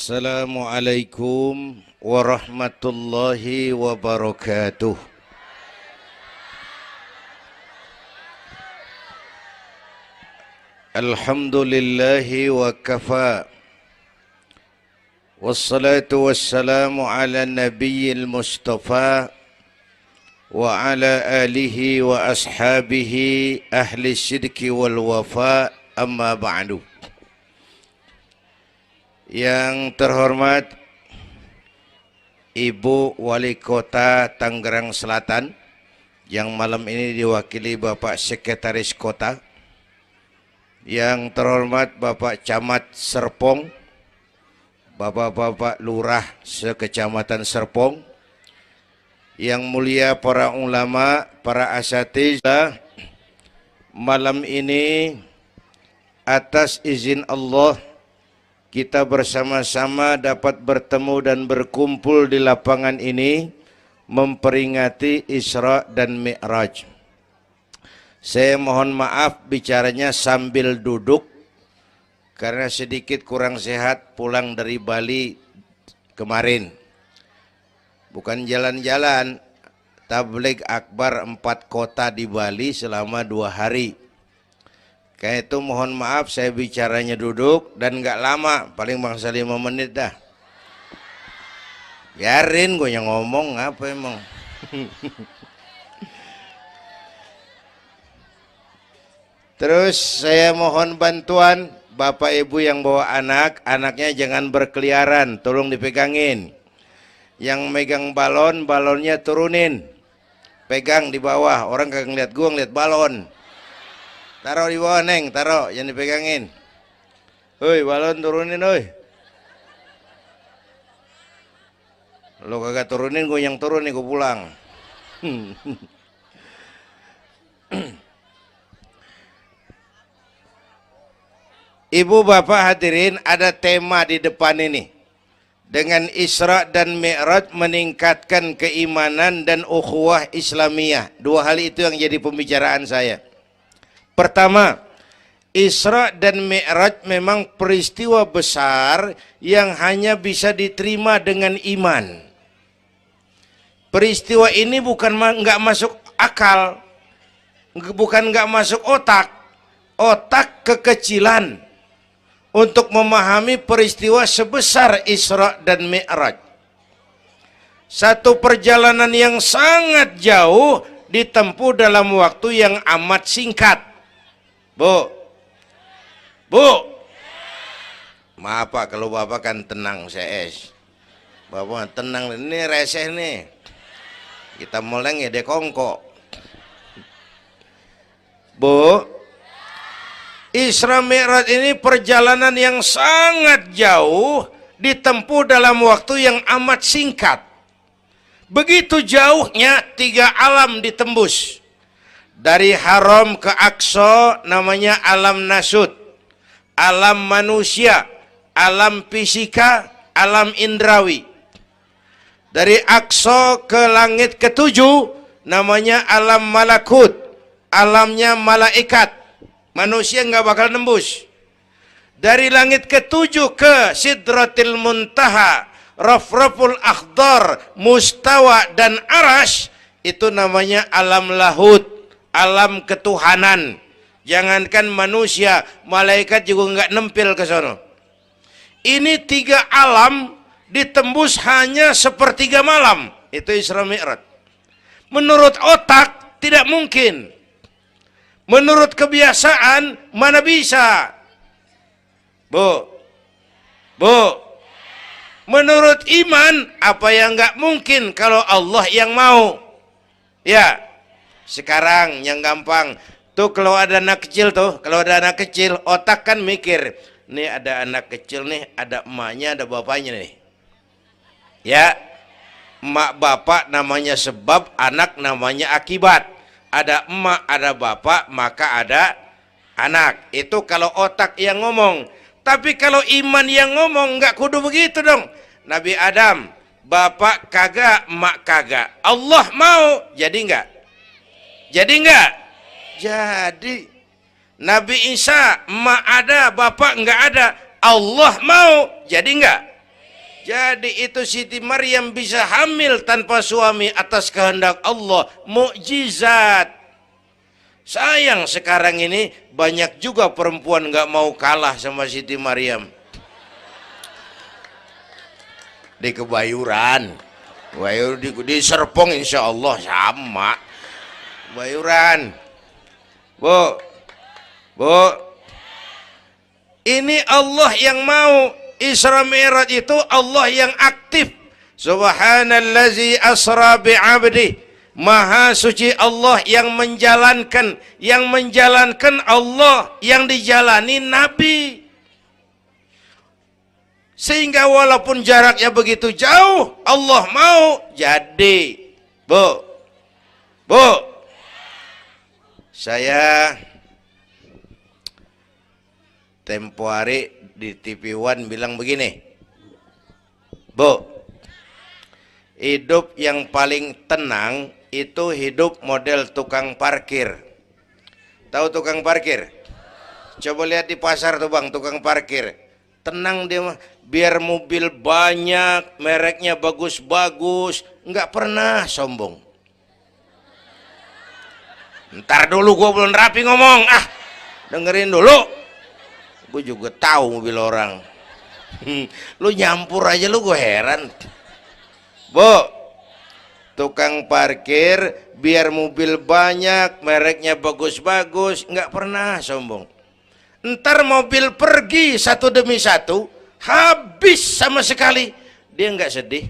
Assalamualaikum warahmatullahi wabarakatuh. Alhamdulillahi wa kafa. Wassalatu wassalamu ala nabiyyil mustafa wa ala alihi wa ashabihi ahli syidki wal wafa, amma ba'du. Yang terhormat Ibu Wali Kota Tangerang Selatan, yang malam ini diwakili Bapak Sekretaris Kota, yang terhormat Bapak Camat Serpong, Bapak-bapak Lurah sekecamatan Serpong, yang mulia para ulama, para asatidzah, malam ini atas izin Allah kita bersama-sama dapat bertemu dan berkumpul di lapangan ini memperingati Isra dan Mi'raj. Saya mohon maaf bicaranya sambil duduk karena sedikit kurang sehat pulang dari Bali kemarin. Bukan jalan-jalan, tabligh akbar 4 kota di Bali selama 2 hari. Kayak itu mohon maaf saya bicaranya duduk dan nggak lama, paling bangsa 5 menit dah. Biarin gue yang ngomong, apa emang. Terus saya mohon bantuan Bapak Ibu yang bawa anak, anaknya jangan berkeliaran, tolong dipegangin. Yang megang balon, balonnya turunin. Pegang di bawah, orang kagak ngeliat gua, ngeliat balon. Taruh di bawah, Neng, taruh, jangan dipegangin. Hoi, balon turunin, hoi. Lo kagak turunin, gue yang turun nih, gue pulang. Ibu bapak hadirin, ada tema di depan ini. Dengan Isra dan Mi'raj meningkatkan keimanan dan ukhuwah Islamiyah. 2 hal itu yang jadi pembicaraan saya. Pertama, Isra dan Mi'raj memang peristiwa besar yang hanya bisa diterima dengan iman. Peristiwa ini bukan nggak masuk akal, bukan nggak masuk otak. Otak kekecilan untuk memahami peristiwa sebesar Isra dan Mi'raj. Satu perjalanan yang sangat jauh ditempuh dalam waktu yang amat singkat. Bu, maaf Pak, kalau Bapak kan tenang CS. Bapak tenang, ini reseh nih. Kita meleng ya dekongko. Bu, Isra Mi'raj ini perjalanan yang sangat jauh ditempuh dalam waktu yang amat singkat. Begitu jauhnya 3 alam ditembus. Dari haram ke Aqsa namanya alam nasut, alam manusia, alam fisika, alam indrawi. Dari Aqsa ke langit ke-7 namanya alam malakut, alamnya malaikat. Manusia nggak bakal nembus. Dari langit ke-7 ke Sidratil Muntaha, Rafraful Akhdar, Mustawa dan Arash, itu namanya alam lahut, alam ketuhanan. Jangankan manusia, malaikat juga nggak nempel ke sono. Ini 3 alam ditembus hanya sepertiga malam. Itu Isra Mi'raj. Menurut otak tidak mungkin. Menurut kebiasaan mana bisa? Bu, menurut iman apa yang nggak mungkin kalau Allah yang mau? Ya. Sekarang yang gampang tuh, kalau ada anak kecil tuh, kalau ada anak kecil otak kan mikir, nih ada anak kecil nih, ada emaknya, ada bapaknya nih. Ya, emak bapak namanya sebab, anak namanya akibat. Ada emak, ada bapak, maka ada anak. Itu kalau otak yang ngomong. Tapi kalau iman yang ngomong, nggak kudu begitu dong. Nabi Adam, bapak kagak, emak kagak. Allah mau, jadi nggak? Jadi enggak? Jadi. Nabi Isa, emak ada, bapak enggak ada. Allah mau, jadi enggak? Jadi itu Siti Maryam bisa hamil tanpa suami atas kehendak Allah, mukjizat. Sayang sekarang ini banyak juga perempuan nggak mau kalah sama Siti Maryam. Di Kebayuran, di Serpong insya Allah sama. Kebayuran, Bu, ini Allah yang mau. Isra Mi'raj itu Allah yang aktif. Subhanallazi asra bi'abdi. Maha suci Allah yang menjalankan Allah, yang dijalani Nabi. Sehingga walaupun jaraknya begitu jauh, Allah mau jadi. Bu, saya tempo hari di TV One bilang begini, Bu, hidup yang paling tenang itu hidup model tukang parkir. Tahu tukang parkir? Coba lihat di pasar tuh Bang, tukang parkir. Tenang dia mah, biar mobil banyak, mereknya bagus-bagus, nggak pernah sombong. Ntar dulu gua belum rapi ngomong, dengerin dulu. Gue juga tahu mobil orang. Lu nyampur aja lu, gue heran. Bu, tukang parkir biar mobil banyak, mereknya bagus-bagus, nggak pernah sombong. Ntar mobil pergi satu demi satu, habis sama sekali, dia nggak sedih.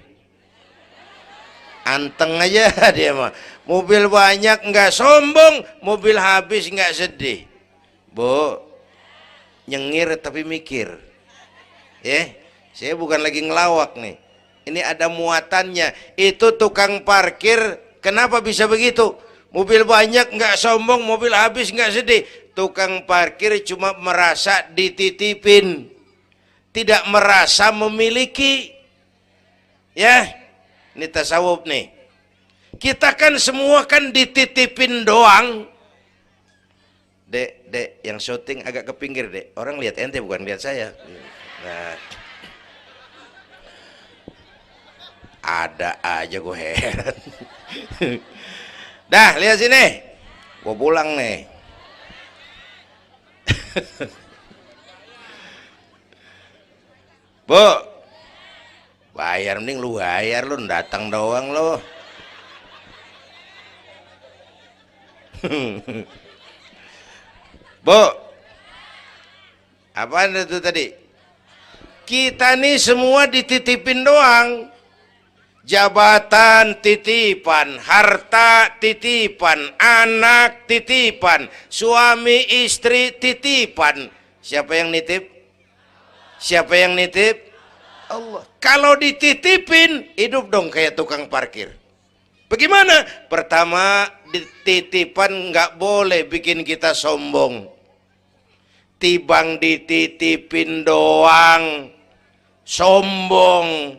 Anteng aja dia mah. Mobil banyak nggak sombong, mobil habis nggak sedih. Bu, nyengir tapi mikir. Saya bukan lagi ngelawak nih. Ini ada muatannya. Itu tukang parkir kenapa bisa begitu? Mobil banyak nggak sombong, mobil habis nggak sedih. Tukang parkir cuma merasa dititipin, tidak merasa memiliki. Ya, ini tasawuf nih. Kita kan semua kan dititipin doang. Dek, yang syuting agak ke pinggir, Dek. Orang lihat ente bukan lihat saya. Nah, ada aja gue heran. Dah, lihat sini. Gue pulang nih. Bu, bayar, mending lu bayar, lu datang doang lu. Bu, apaan itu tadi? Kita nih semua dititipin doang. Jabatan titipan, harta titipan, anak titipan, suami istri titipan. Siapa yang nitip? Siapa yang nitip? Allah. Kalau dititipin, hidup dong kayak tukang parkir. Bagaimana? Pertama, titipan nggak boleh bikin kita sombong. Tibang dititipin doang sombong,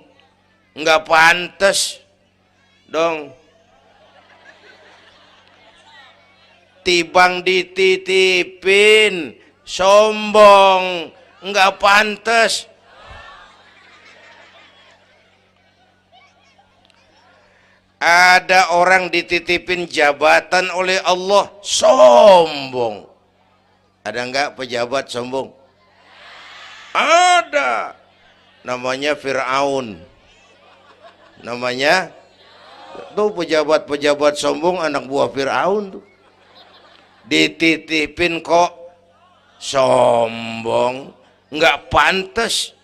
nggak pantas dong. Tibang dititipin sombong, nggak pantas. Ada orang dititipin jabatan oleh Allah sombong. Ada enggak pejabat sombong? Ada. Namanya Fir'aun. Namanya tuh pejabat-pejabat sombong, anak buah Fir'aun tuh. Dititipin kok sombong, enggak pantas.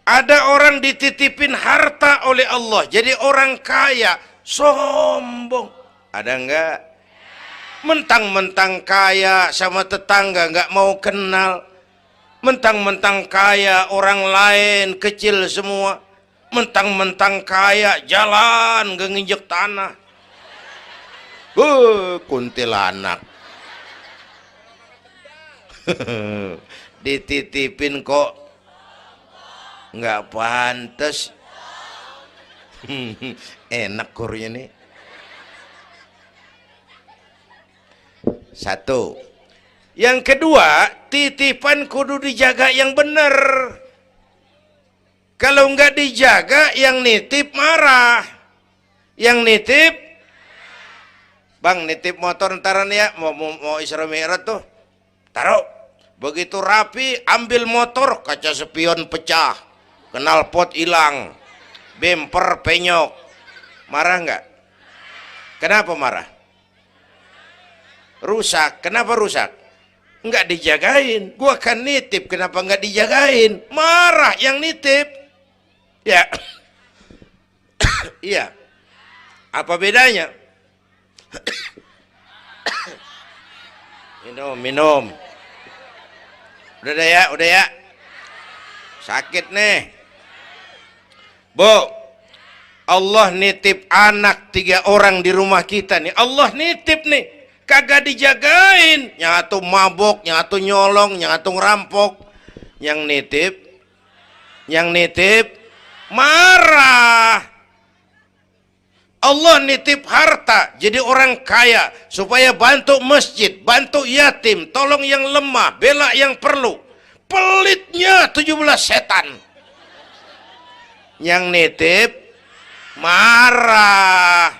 Ada orang dititipin harta oleh Allah, jadi orang kaya, sombong. Ada enggak? Mentang-mentang kaya sama tetangga enggak mau kenal. Mentang-mentang kaya orang lain kecil semua. Mentang-mentang kaya jalan enggak nginjek tanah. Kuntilanak. Dititipin kok enggak pantas. Enak kurnya nih. Satu, Yang kedua, titipan kudu dijaga yang benar. Kalau nggak dijaga, yang nitip marah. Yang nitip, bang nitip motor ntaran ya, mau Isra Mi'raj tuh, taruh. Begitu rapi, ambil motor, kaca spion pecah, knalpot hilang, bemper penyok. Marah nggak? Kenapa marah? Rusak. Kenapa rusak? Nggak dijagain. Gua kan nitip, kenapa nggak dijagain? Marah yang nitip. Ya. Iya. Apa bedanya? Minum. Udah ya. Sakit nih. Bu, Allah nitip anak 3 orang di rumah kita nih. Allah nitip nih. Kagak dijagain. Nyatu mabok, nyatu nyolong, nyatu ngerampok. Yang nitip marah. Allah nitip harta jadi orang kaya supaya bantu masjid, bantu yatim, tolong yang lemah, bela yang perlu. Pelitnya 17 setan. Yang nitip marah.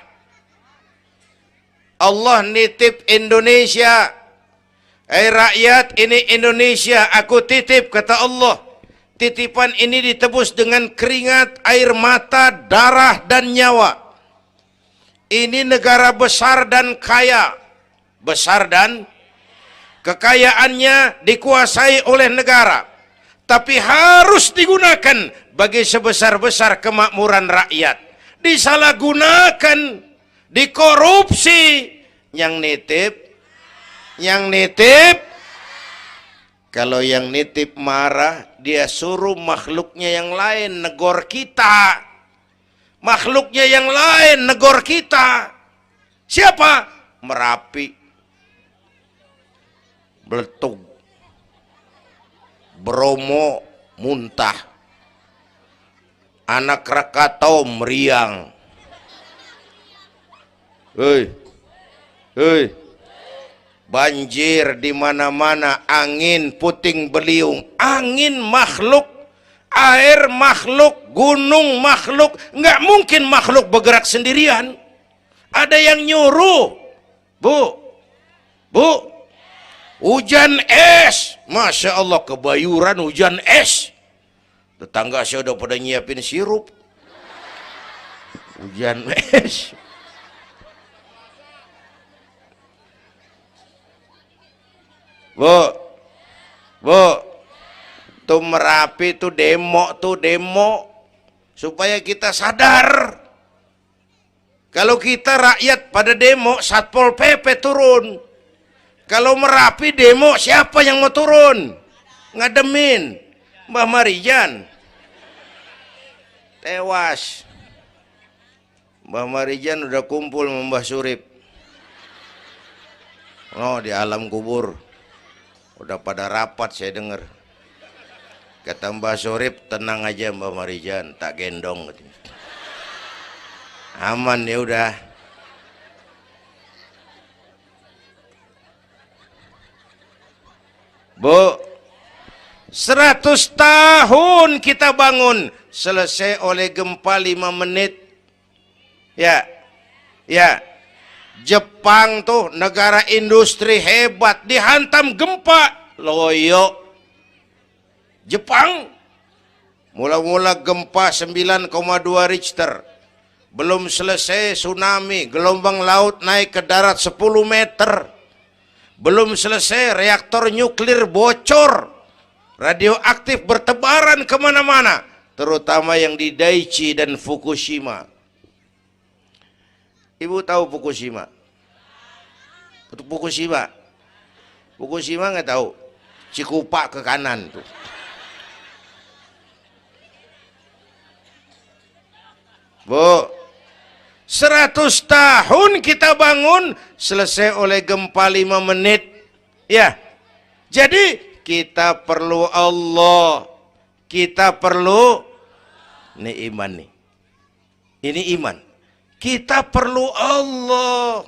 Allah nitip Indonesia. Rakyat, ini Indonesia aku titip, kata Allah. Titipan ini ditebus dengan keringat, air mata, darah dan nyawa. Ini negara besar dan kaya. Besar dan kekayaannya dikuasai oleh negara. Tapi harus digunakan bagi sebesar-besar kemakmuran rakyat. Disalahgunakan, dikorupsi. Yang nitip, kalau yang nitip marah, dia suruh makhluknya yang lain negor kita. Makhluknya yang lain negor kita. Siapa? Merapi, Beletung, Bromo muntah, Anak Krakatau meriang. Hei, banjir di mana-mana, angin puting beliung, angin makhluk, air makhluk, gunung makhluk. Nggak mungkin makhluk bergerak sendirian. Ada yang nyuruh. Bu, hujan es. Masya Allah, Kebayuran hujan es. Tetangga saya udah pada nyiapin sirup. Hujan es. Bu, tuh Merapi tuh demo supaya kita sadar. Kalau kita rakyat pada demo, Satpol PP turun. Kalau Merapi demo, siapa yang mau turun? Ngademin Mbah Marijan. Tewas. Mbah Marijan udah kumpul sama Mbah Surip. Oh, di alam kubur. Udah pada rapat saya dengar. Kata Mbah Surip, tenang aja Mbah Marijan, tak gendong. Aman ya udah. Bu, 100 tahun kita bangun, selesai oleh gempa 5 menit. Ya. Jepang tuh negara industri hebat, dihantam gempa, loyo. Jepang mula-mula gempa 9,2 Richter, belum selesai tsunami, gelombang laut naik ke darat 10 meter, belum selesai reaktor nuklir bocor, radioaktif bertebaran kemana-mana, terutama yang di Daiichi dan Fukushima. Ibu tahu Fukushima? Fukushima nggak tahu. Cikupa ke kanan tuh. Bu, 100 tahun kita bangun, selesai oleh gempa 5 menit. Ya, jadi kita perlu Allah. Kita perlu, ini iman nih. Ini iman. Kita perlu Allah.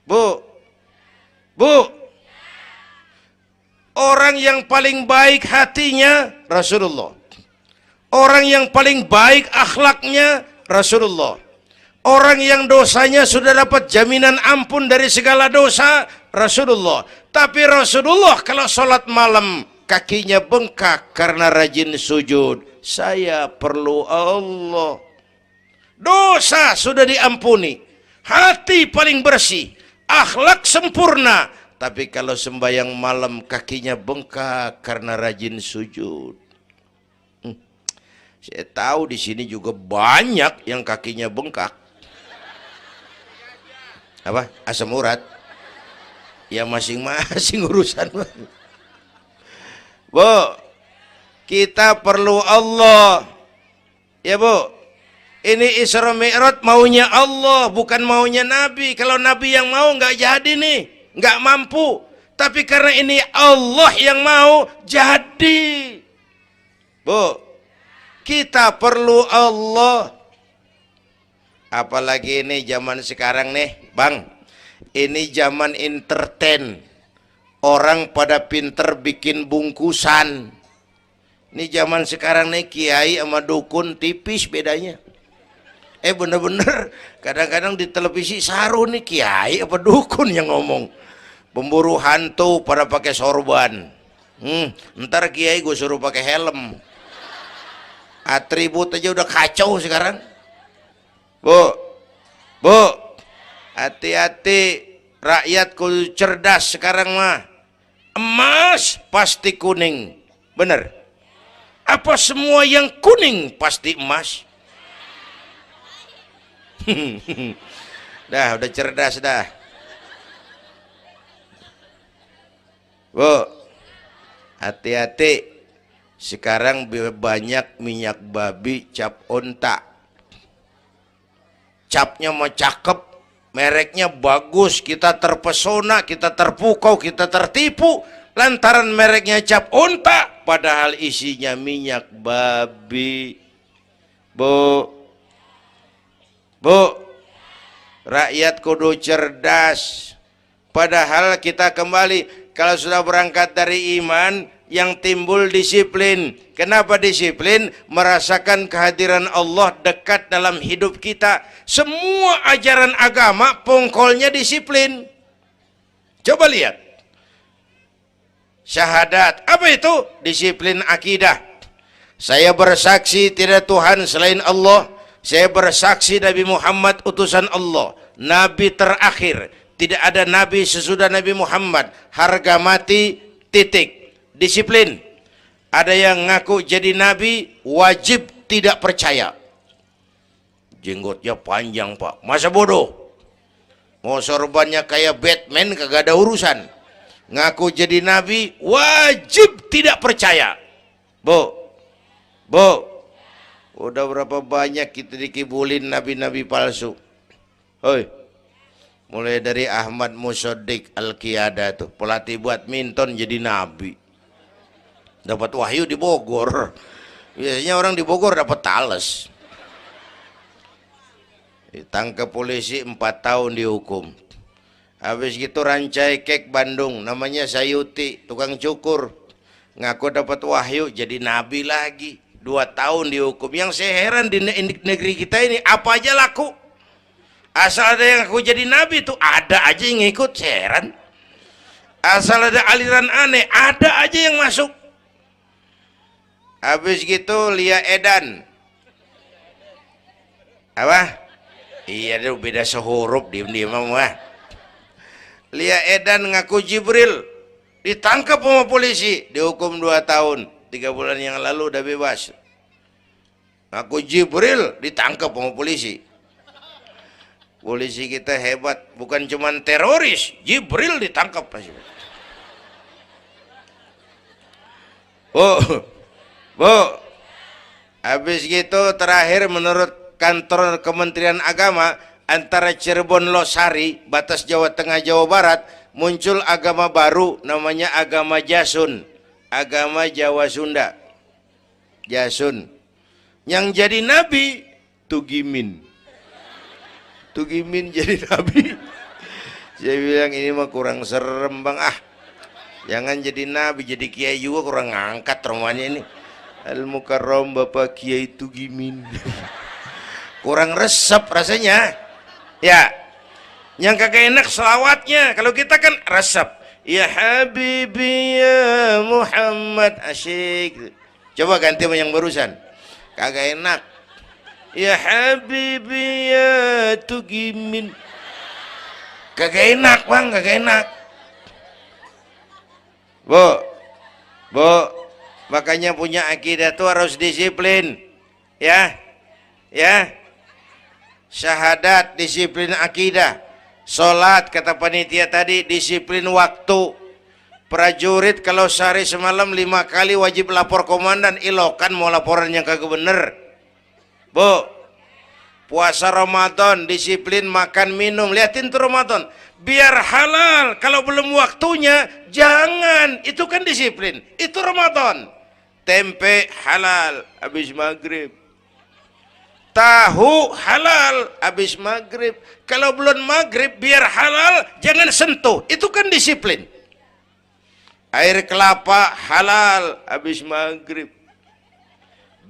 Bu, Orang yang paling baik hatinya Rasulullah. Orang yang paling baik akhlaknya Rasulullah. Orang yang dosanya sudah dapat jaminan ampun dari segala dosa Rasulullah. Tapi Rasulullah kalau sholat malam kakinya bengkak karena rajin sujud. Saya perlu Allah. Dosa sudah diampuni, hati paling bersih, akhlak sempurna. Tapi kalau sembahyang malam kakinya bengkak karena rajin sujud. Saya tahu di sini juga banyak yang kakinya bengkak. Apa? Asam urat. Ya masing-masing urusan. Bu, kita perlu Allah. Ya Bu, ini Isra Mi'raj maunya Allah, bukan maunya Nabi. Kalau Nabi yang mau nggak jadi nih, nggak mampu. Tapi karena ini Allah yang mau, jadi. Bu, kita perlu Allah. Apalagi ini zaman sekarang nih, Bang. Ini zaman entertain. Orang pada pinter bikin bungkusan. Ini zaman sekarang nih, kiai sama dukun tipis bedanya. Bener-bener kadang-kadang di televisi saru nih, kiai apa dukun yang ngomong. Pemburu hantu pada pakai sorban. Ntar kiai gue suruh pakai helm. Atribut aja udah kacau sekarang. Bu, hati-hati, rakyat kudu cerdas sekarang mah. Emas pasti kuning, bener? Apa semua yang kuning pasti emas? Udah cerdas dah. Bu, hati-hati. Sekarang banyak minyak babi cap onta. Capnya mau cakep, mereknya bagus, kita terpesona, kita terpukau, kita tertipu lantaran mereknya cap onta, padahal isinya minyak babi. Bu, rakyat kudu cerdas. Padahal kita kembali, kalau sudah berangkat dari iman, yang timbul disiplin. Kenapa disiplin? Merasakan kehadiran Allah dekat dalam hidup kita. Semua ajaran agama pongkolnya disiplin. Coba lihat. Syahadat, apa itu? Disiplin akidah. Saya bersaksi tidak Tuhan selain Allah. Saya bersaksi Nabi Muhammad utusan Allah, Nabi terakhir. Tidak ada Nabi sesudah Nabi Muhammad. Harga mati, titik. Disiplin. Ada yang ngaku jadi Nabi, wajib tidak percaya. Jenggotnya panjang Pak, masa bodoh. Mau sorbannya kayak Batman, kagak ada urusan. Ngaku jadi Nabi, wajib tidak percaya. Bu, udah berapa banyak kita dikibulin nabi-nabi palsu. Hoi, mulai dari Ahmad Musaddiq Al-Qiyada tuh, pelatih badminton jadi nabi. Dapat wahyu di Bogor. Biasanya orang di Bogor dapat tales. Ditangkap polisi 4 tahun dihukum. Habis gitu Rancai Kek Bandung, namanya Sayuti, tukang cukur. Ngaku dapat wahyu jadi nabi lagi. 2 tahun dihukum. Yang saya heran di negeri kita ini, apa aja laku. Asal ada yang aku jadi nabi tuh ada aja yang ngikut, saya heran. Asal ada aliran aneh, ada aja yang masuk. Habis gitu Lia Edan. Apa? Iya, dia beda sehuruf, diem-diem mah. Lia Edan ngaku Jibril, ditangkap sama polisi, dihukum 2 tahun. 3 bulan yang lalu udah bebas. Ngaku Jibril, ditangkap sama polisi. Polisi kita hebat, bukan cuman teroris, Jibril ditangkap. Bu, habis gitu terakhir menurut kantor Kementerian Agama, antara Cirebon Losari, batas Jawa Tengah Jawa Barat, muncul agama baru namanya agama Jasun, agama Jawa Sunda. Jasun. Yang jadi nabi Tugimin. Tugimin jadi nabi. Saya bilang ini mah kurang serem Bang, Jangan jadi nabi, jadi kiai juga kurang ngangkat rumahnya ini. Al Mukarram Bapak Kiai Tugimin. Kurang resep rasanya. Ya. Yang kagak enak selawatnya. Kalau kita kan resep. Ya Habibi ya Muhammad, asyik. Coba ganti sama yang barusan. Kagak enak. Ya Habibi ya Tugimin. Kagak enak bang, kagak enak. Bu, makanya punya akidah tuh harus disiplin. Ya, syahadat disiplin akidah. Sholat kata panitia tadi disiplin waktu. Prajurit kalau sehari semalam 5 kali wajib lapor komandan, ilokan mau laporan yang kagak bener. Bu, puasa Ramadan disiplin makan minum, liatin tuh Ramadan biar halal. Kalau belum waktunya jangan, itu kan disiplin. Itu Ramadan. Tempe halal habis maghrib, tahu halal habis maghrib. Kalau belum maghrib biar halal jangan sentuh, itu kan disiplin. Air kelapa halal habis maghrib,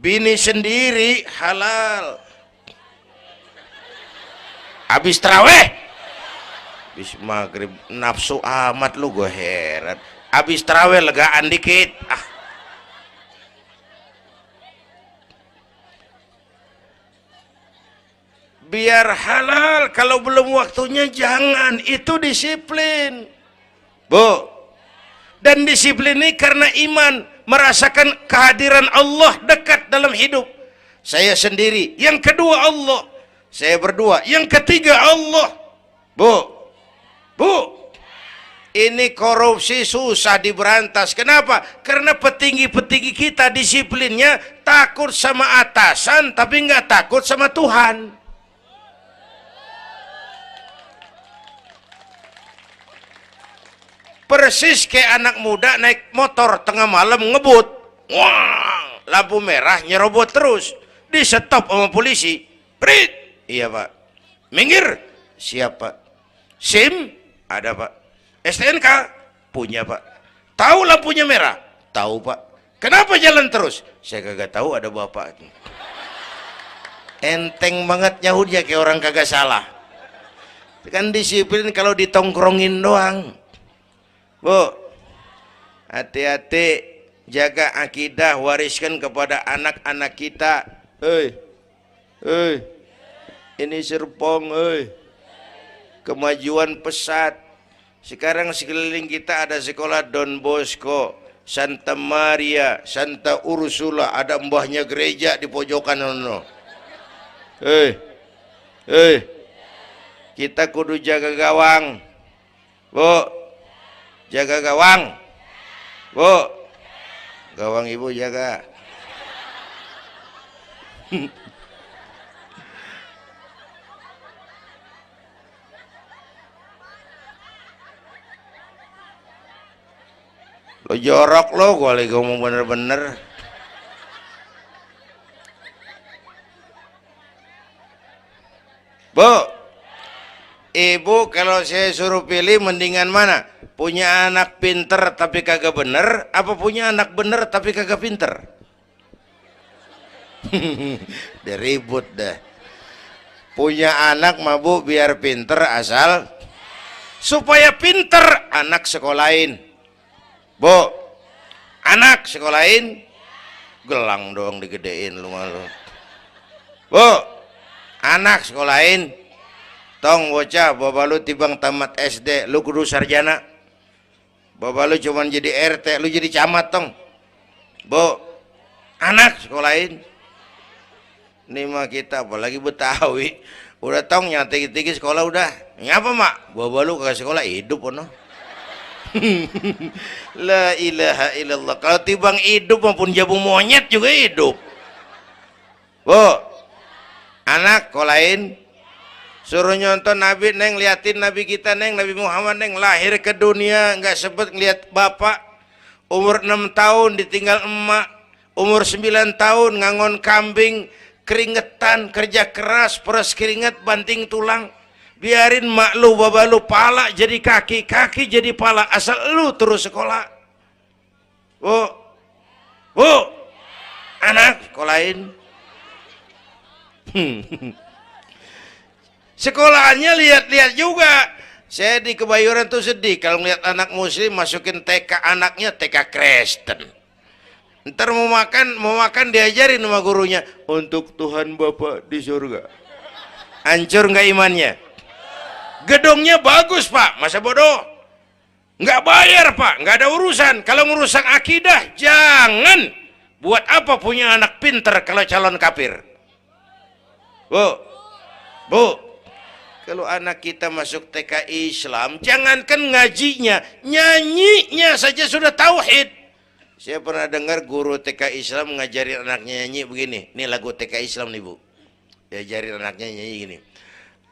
bini sendiri halal habis taraweh, habis maghrib nafsu amat lu, gue heran. Habis taraweh legaan dikit, biar halal. Kalau belum waktunya jangan, itu disiplin. Bu, dan disiplin ini karena iman, merasakan kehadiran Allah dekat dalam hidup. Saya sendiri, yang kedua Allah, saya berdua, yang ketiga Allah. Bu, ini korupsi susah diberantas. Kenapa? Karena petinggi-petinggi kita disiplinnya takut sama atasan tapi nggak takut sama Tuhan. Persis kayak anak muda naik motor tengah malam ngebut, wah, lampu merah nyerobot terus, di stop sama polisi. Prit, iya pak. Minggir, siap pak. SIM ada pak. STNK punya pak. Tahu lampunya merah? Tahu pak. Kenapa jalan terus? Saya kagak tahu, ada bapak. Enteng banget nyahudnya kayak orang kagak salah. Kan disiplin kalau ditongkrongin doang. Bu, hati-hati, jaga akidah, wariskan kepada anak-anak kita. Ini Serpong, kemajuan pesat. Sekarang sekeliling kita ada sekolah Don Bosco, Santa Maria, Santa Ursula, ada mbahnya gereja di pojokan ono. Kita kudu jaga gawang. Bu, jaga gawang. Bu, gawang ibu jaga. Lo jorok lo, gua lagi ngomong bener-bener. Bu, ibu kalau saya suruh pilih mendingan mana? Punya anak pinter tapi kagak bener, apa punya anak bener tapi kagak pinter? Dia ribut dah. Punya anak mah bu biar pinter, asal supaya pinter anak sekolahin. Bu, anak sekolahin, gelang doang digedein lu malu. Bu, anak sekolahin, tong bocah, bapak lu tibang tamat SD, lu kudu sarjana. Bapak lu cuman jadi RT, lu jadi camat tong. Bu, anak sekolahin. Ini mah kita apalagi Betawi, udah tong nyantik-nyantik sekolah udah. Ngapa mak? Bapak lu ke sekolah hidup ono. La ilaha illallah. Kalau tibang hidup maupun jabung monyet juga hidup. Bu, anak sekolahin. Suruh nyonton Nabi neng, liatin Nabi kita neng, Nabi Muhammad neng, lahir ke dunia nggak sempet ngeliat bapak, umur 6 tahun ditinggal emak, umur 9 tahun ngangon kambing, keringetan, kerja keras, peres keringet, banting tulang, Biarin mak lu, baba lu, pala jadi kaki, kaki jadi pala, asal lu terus sekolah. Bu, anak sekolahin. Sekolahannya lihat-lihat juga. Saya di Kebayoran tuh sedih kalau ngeliat anak muslim masukin TK, anaknya TK Kristen. Ntar mau makan diajarin sama gurunya untuk Tuhan Bapa di surga. Hancur nggak imannya? Gedungnya bagus pak, masa bodoh? Nggak bayar pak, nggak ada urusan. Kalau ngurusan akidah jangan. Buat apa punya anak pinter kalau calon kafir? Bu, kalau anak kita masuk TK Islam, jangankan ngajinya, nyanyinya saja sudah tauhid. Saya pernah dengar guru TK Islam ngajarin anaknya nyanyi begini. Ini lagu TK Islam nih bu. Diajarin anaknya nyanyi gini.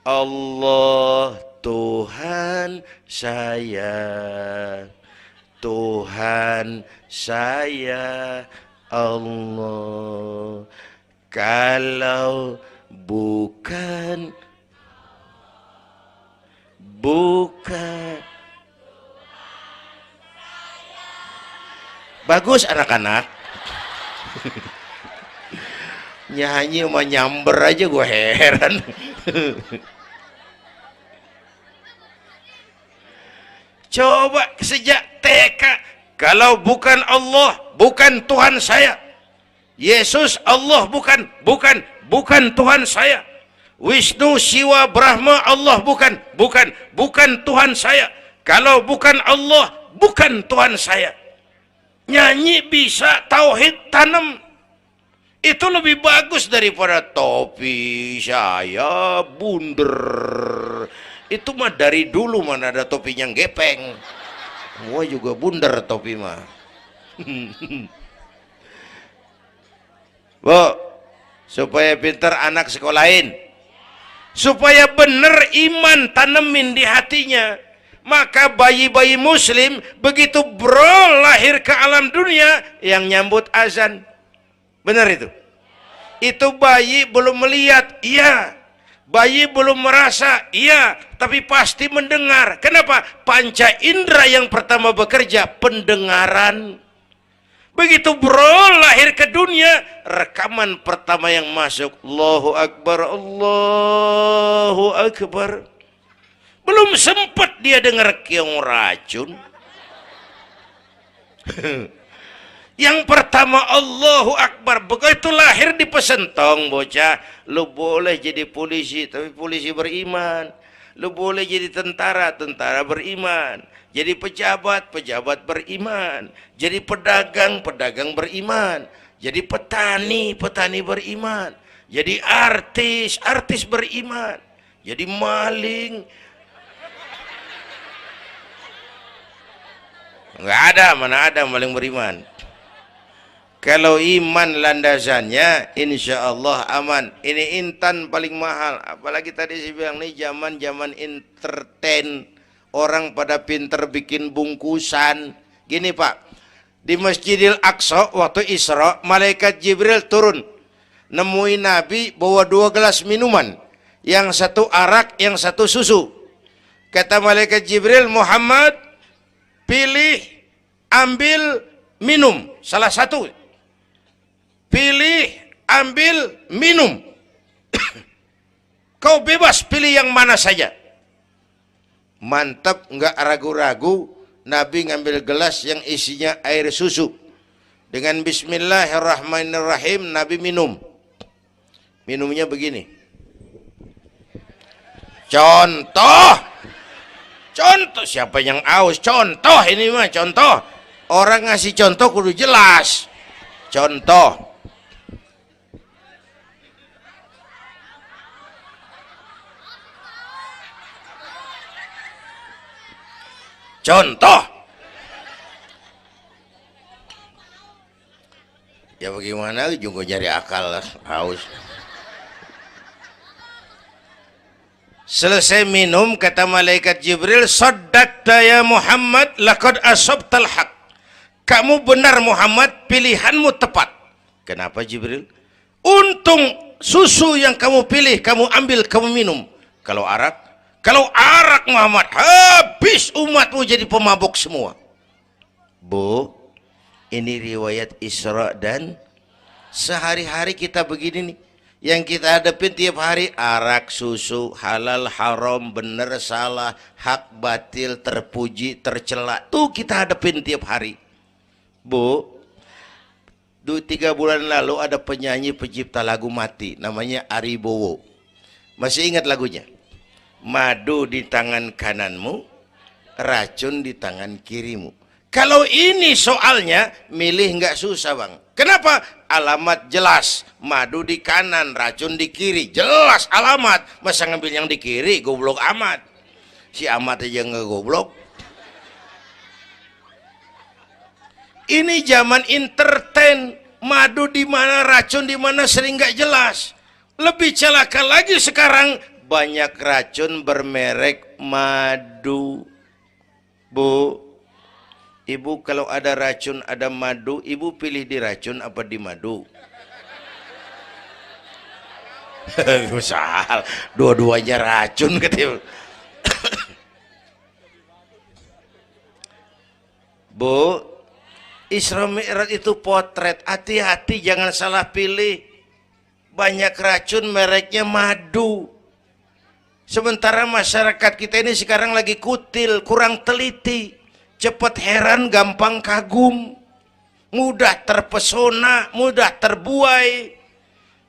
Allah Tuhan saya, Tuhan saya Allah. Kalau bukan bagus anak-anak. Nyanyi sama nyamber aja gue heran. Coba sejak TK, kalau bukan Allah, bukan Tuhan saya. Yesus Allah bukan Tuhan saya. Wisnu, Siwa, Brahma, Allah bukan Tuhan saya. Kalau bukan Allah, bukan Tuhan saya. Nyanyi bisa, tauhid tanam. Itu lebih bagus daripada topi saya bunder. Itu mah dari dulu mana ada topinya gepeng. Semua juga bunder topi mah. Bu, supaya pintar anak sekolahin. Supaya benar iman tanemin di hatinya. Maka bayi-bayi muslim begitu lahir ke alam dunia yang nyambut azan. Benar itu? Itu bayi belum melihat, iya. Bayi belum merasa, iya. Tapi pasti mendengar. Kenapa? Panca indera yang pertama bekerja, pendengaran. Begitu lahir ke dunia, rekaman pertama yang masuk, Allahu Akbar, Allahu Akbar. Belum sempat dia dengar keong racun. Yang pertama Allahu Akbar, begitu lahir dipesentong bocah, lu boleh jadi polisi, tapi polisi beriman. Lu boleh jadi tentara, tentara beriman. Jadi pejabat, pejabat beriman. Jadi pedagang, pedagang beriman. Jadi petani, petani beriman. Jadi artis, artis beriman. Jadi maling. Enggak ada, mana ada maling beriman. Kalau iman landasannya, insya Allah aman. Ini intan paling mahal. Apalagi tadi saya bilang nih zaman entertain. Orang pada pinter bikin bungkusan. Gini Pak, di Masjidil Aqsa waktu Isra, malaikat Jibril turun. Nemuin Nabi bawa 2 gelas minuman. Yang satu arak, yang satu susu. Kata malaikat Jibril, Muhammad, pilih, ambil, minum. Salah satu. Pilih, ambil, minum. Kau bebas pilih yang mana saja. Mantap, nggak ragu-ragu. Nabi ngambil gelas yang isinya air susu. Dengan Bismillahirrahmanirrahim, Nabi minum. Minumnya begini. Contoh. Contoh, siapa yang aus? Contoh ini mah, contoh. Orang ngasih contoh kudu jelas. Contoh. Contoh. Ya bagaimana juga nyari akal haus. Selesai minum kata malaikat Jibril, saddaqta ya Muhammad laqad asabtal haq. Kamu benar Muhammad, pilihanmu tepat. Kenapa Jibril? Untung susu yang kamu pilih, kamu ambil, kamu minum. Kalau arak, Kalau arak Muhammad, habis umatmu jadi pemabuk semua. Bu, ini riwayat Isra dan sehari-hari kita begini nih. Yang kita hadapin tiap hari arak, susu, halal, haram, benar, salah, hak, batil, terpuji, tercela. Tuh kita hadapin tiap hari. Bu, 3 bulan lalu ada penyanyi pencipta lagu mati, namanya Ari Bowo. Masih ingat lagunya? Madu di tangan kananmu, racun di tangan kirimu. Kalau ini soalnya, milih nggak susah bang. Kenapa? Alamat jelas. Madu di kanan, racun di kiri. Jelas alamat. Masa ngambil yang di kiri, goblok amat. Si amat aja nggak goblok. Ini zaman entertain. Madu di mana, racun di mana sering nggak jelas. Lebih celaka lagi sekarang, banyak racun bermerek madu. Bu, ibu kalau ada racun ada madu, ibu pilih di racun apa di madu? Misal dua-duanya racun gitu. Bu, Isra Mi'raj itu potret, hati-hati jangan salah pilih. Banyak racun mereknya madu. Sementara masyarakat kita ini sekarang lagi kutil, kurang teliti, cepat heran, gampang kagum, mudah terpesona, mudah terbuai.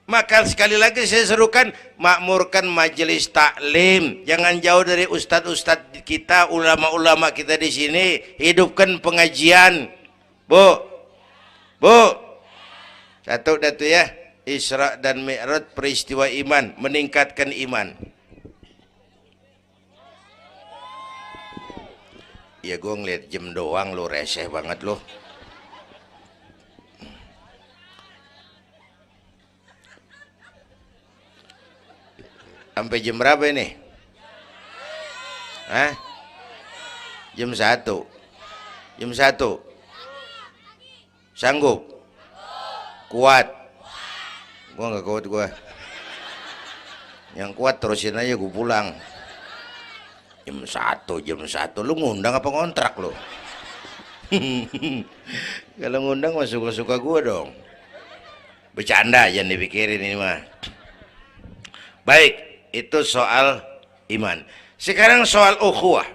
Maka sekali lagi saya serukan, makmurkan majelis taklim, jangan jauh dari ustadz-ustadz kita, ulama-ulama kita di sini, hidupkan pengajian. Bu, satu datu ya, Isra dan Mi'raj peristiwa iman, meningkatkan iman. Ya gue ngeliat jam doang, lo reseh banget lo. Sampai jam berapa ini? Hah? Jam 1. Jam 1. Sanggup? Kuat? Gua nggak kuat gua. Yang kuat terusin aja, gue pulang. Jam 1. Lu ngundang apa ngontrak lu? Kalau ngundang mah suka-suka gua dong. Bercanda, jangan dipikirin ini mah. Baik, itu soal iman. Sekarang soal ukhuwah.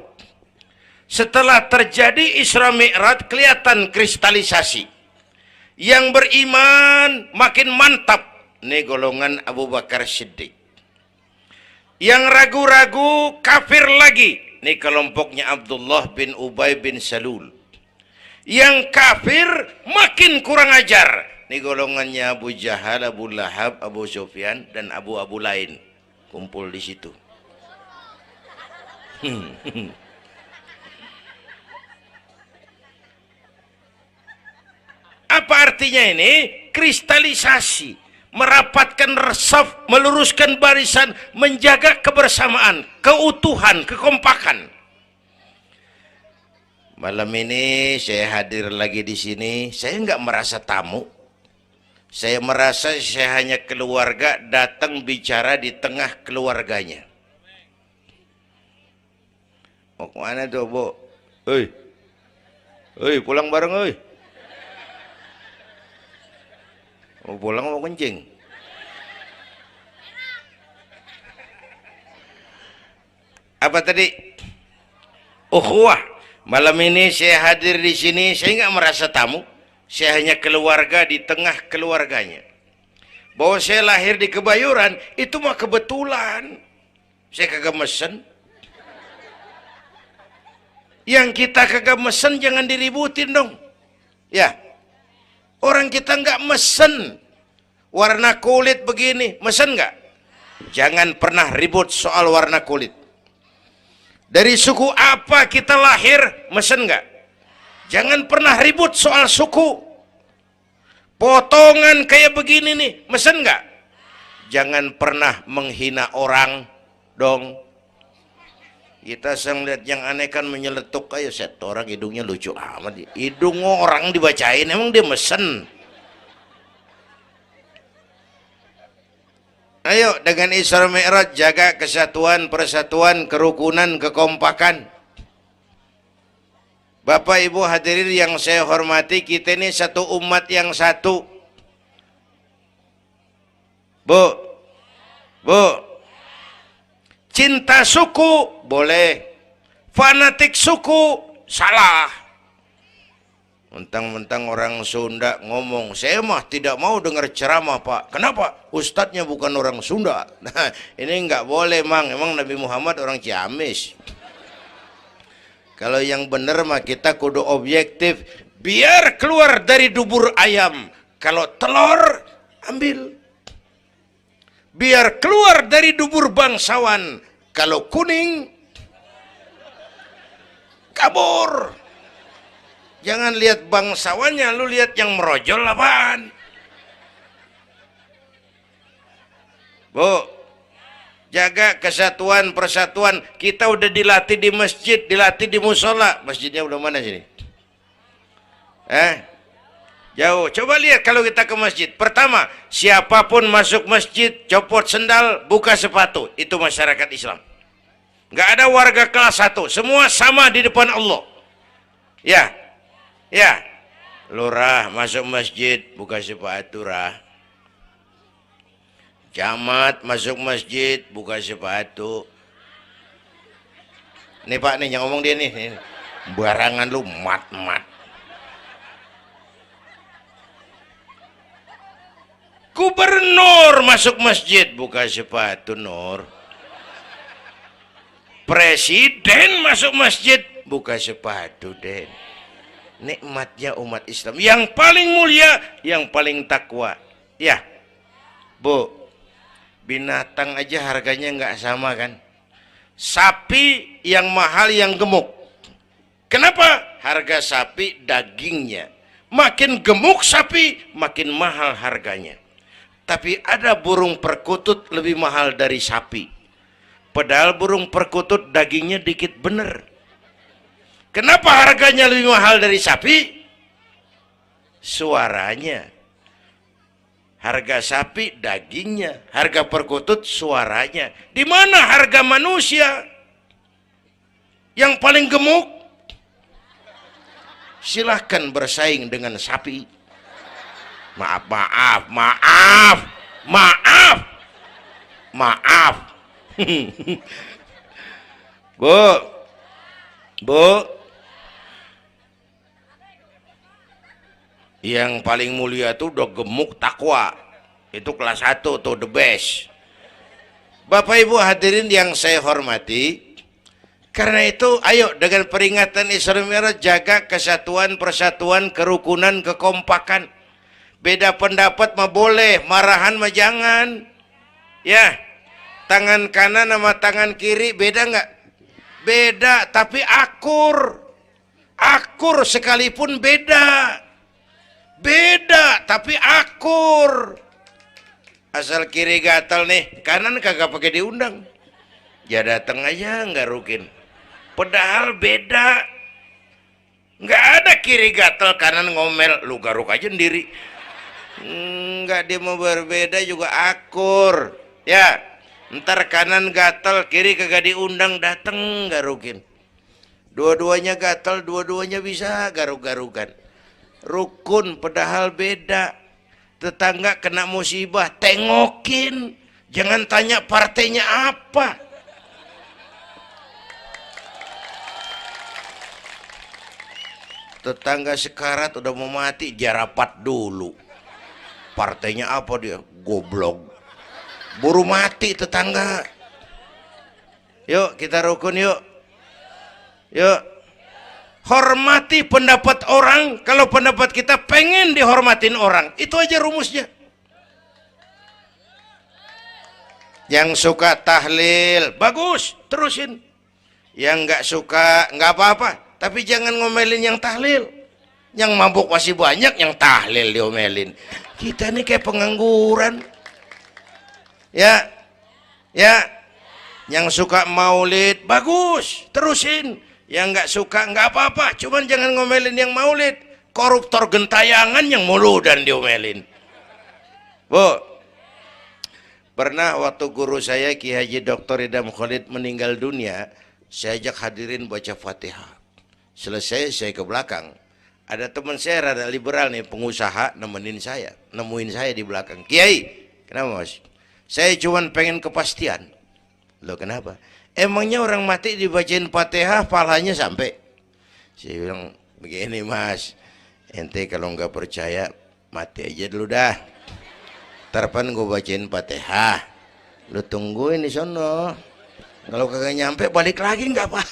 Setelah terjadi Isra Mi'raj, kelihatan kristalisasi. Yang beriman makin mantap, ini golongan Abu Bakar Siddiq. Yang ragu-ragu kafir lagi, ini kelompoknya Abdullah bin Ubay bin Salul. Yang kafir makin kurang ajar, ini golongannya Abu Jahal, Abu Lahab, Abu Sufyan dan Abu lain kumpul di situ. Apa artinya ini? Kristalisasi, merapatkan resaf, meluruskan barisan, menjaga kebersamaan, keutuhan, kekompakan. Malam ini saya hadir lagi di sini, saya nggak merasa tamu. Saya merasa saya hanya keluarga datang bicara di tengah keluarganya. Mau kemana tuh, Bu? Pulang bareng, oi. Mau pulang mau kencing? Apa tadi? Ukhuwah. Malam ini saya hadir di sini, saya nggak merasa tamu. Saya hanya keluarga di tengah keluarganya. Bahwa saya lahir di Kebayoran itu mah kebetulan. Saya kagak mesen. Yang kita kagak mesen jangan diributin dong. Ya. Orang kita nggak mesen warna kulit begini, mesen nggak? Jangan pernah ribut soal warna kulit. Dari suku apa kita lahir, mesen nggak? Jangan pernah ribut soal suku. Potongan kayak begini nih, mesen nggak? Jangan pernah menghina orang dong. Kita sang lihat yang aneh kan menyeletuk kayak set orang hidungnya lucu amat. Hidung orang dibacain emang dia mesen. Ayo dengan Isra Mi'raj jaga kesatuan, persatuan, kerukunan, kekompakan. Bapak Ibu hadirin yang saya hormati, kita ini satu umat yang satu. Bu, cinta suku boleh, fanatik suku salah. Mentang-mentang orang Sunda ngomong, saya mah tidak mau dengar ceramah Pak. Kenapa? Ustadznya bukan orang Sunda. Nah, ini nggak boleh Mang. Emang Nabi Muhammad orang Ciamis. Kalau yang benar mah kita kudu objektif. Biar keluar dari dubur ayam. Kalau telur, ambil. Biar keluar dari dubur bangsawan. Kalau kuning, kabur. Jangan lihat bangsawannya, lu lihat yang merojol apaan. Bu, jaga kesatuan, persatuan. Kita udah dilatih di masjid, dilatih di musola. Masjidnya udah mana sini? Jauh. Coba lihat kalau kita ke masjid. Pertama, siapapun masuk masjid, copot sendal, buka sepatu. Itu masyarakat Islam. Nggak ada warga kelas 1. Semua sama di depan Allah. Ya, lurah masuk masjid buka sepatu rah. Camat masuk masjid buka sepatu. Nih Pak nih yang ngomong dia nih. Barangan lu mat. Gubernur masuk masjid buka sepatu Nur. Presiden masuk masjid buka sepatu Den. Nikmatnya umat Islam yang paling mulia, yang paling takwa. Ya, Bu, binatang aja harganya nggak sama kan? Sapi yang mahal yang gemuk. Kenapa? Harga sapi dagingnya. Makin gemuk sapi, makin mahal harganya. Tapi ada burung perkutut lebih mahal dari sapi. Padahal burung perkutut dagingnya dikit bener. Kenapa harganya lebih mahal dari sapi? Suaranya. Harga sapi dagingnya, harga perkutut suaranya. Di mana harga manusia yang paling gemuk? Silahkan bersaing dengan sapi. Maaf. Bu, yang paling mulia tuh udah gemuk takwa. Itu kelas 1 tuh the best. Bapak Ibu hadirin yang saya hormati, karena itu ayo dengan peringatan Isra Mi'raj jaga kesatuan, persatuan, kerukunan, kekompakan. Beda pendapat mah boleh, marahan mah jangan. Ya, tangan kanan sama tangan kiri beda nggak? Beda, tapi akur. Akur sekalipun beda. Beda, tapi akur. Asal kiri gatal nih, kanan kagak pakai diundang. Ya datang aja nggak rukin. Padahal beda. Nggak ada kiri gatal, kanan ngomel. Lu garuk aja sendiri. Nggak, dia mau berbeda juga akur. Ya, ntar kanan gatal, kiri kagak diundang, dateng garukin. Dua-duanya gatal, dua-duanya bisa garuk-garukan. Rukun padahal beda. Tetangga kena musibah, tengokin. Jangan tanya partainya apa. Tetangga sekarat udah mau mati, jarapat dulu. Partainya apa dia? Goblok. Buru mati tetangga. Yuk kita rukun yuk. Yuk. Hormati pendapat orang. Kalau pendapat kita pengen dihormatin orang, itu aja rumusnya. Yang suka tahlil bagus, terusin. Yang nggak suka nggak apa-apa, tapi jangan ngomelin yang tahlil. Yang mabuk masih banyak, yang tahlil diomelin. Kita ini kayak pengangguran. Ya, yang suka maulid bagus, terusin. Yang nggak suka nggak apa-apa, cuman jangan ngomelin yang maulid. Koruptor gentayangan yang mulu dan diomelin. Bu, Pernah waktu guru saya Ki Haji Dr. Idam Khalid meninggal dunia, saya ajak hadirin baca Fatihah. Selesai saya ke belakang. Ada teman saya rada liberal nih, pengusaha nemuin saya di belakang. Kiai, kenapa mas? Saya cuma pengen kepastian. Loh kenapa? Emangnya orang mati dibacain Fatihah pahalanya sampai? Saya bilang begini mas, ente kalau nggak percaya mati aja dulu dah. Tarpan gue bacain Fatihah, lu tungguin di sono. Kalau kagak nyampe balik lagi nggak apa.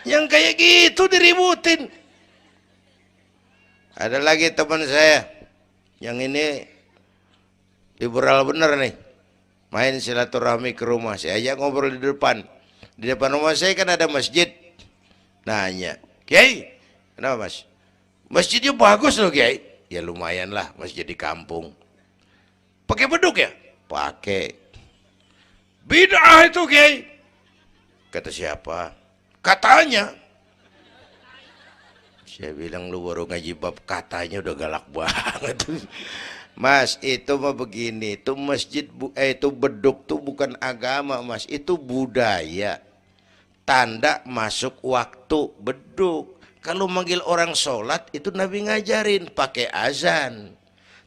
Yang kayak gitu diributin. Ada lagi teman saya, yang ini liberal bener nih, main silaturahmi ke rumah. Saya ajak ngobrol di depan. Di depan rumah saya kan ada masjid. Nanya, Kiai, kenapa mas? Masjidnya bagus loh Kiai. Ya lumayan lah, masjid di kampung. Pakai beduk ya? Pakai. Bid'ah itu Kiai. Kata siapa? Katanya. Saya bilang lu baru ngaji bab katanya udah galak banget. Mas, itu mah begini, itu masjid itu beduk tuh bukan agama mas, itu budaya. Tanda masuk waktu beduk. Kalau manggil orang sholat itu Nabi ngajarin pakai azan.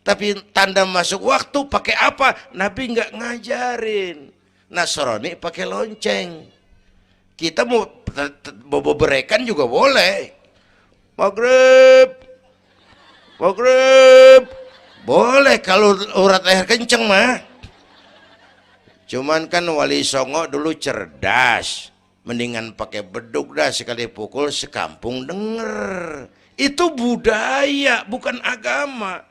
Tapi tanda masuk waktu pakai apa? Nabi nggak ngajarin. Nasrani pakai lonceng. Kita mau berekan juga boleh. Maghrib, maghrib, boleh kalau urat leher kenceng mah. Cuman kan Wali Songo dulu cerdas, mendingan pakai beduk dah, sekali pukul sekampung denger. Itu budaya bukan agama.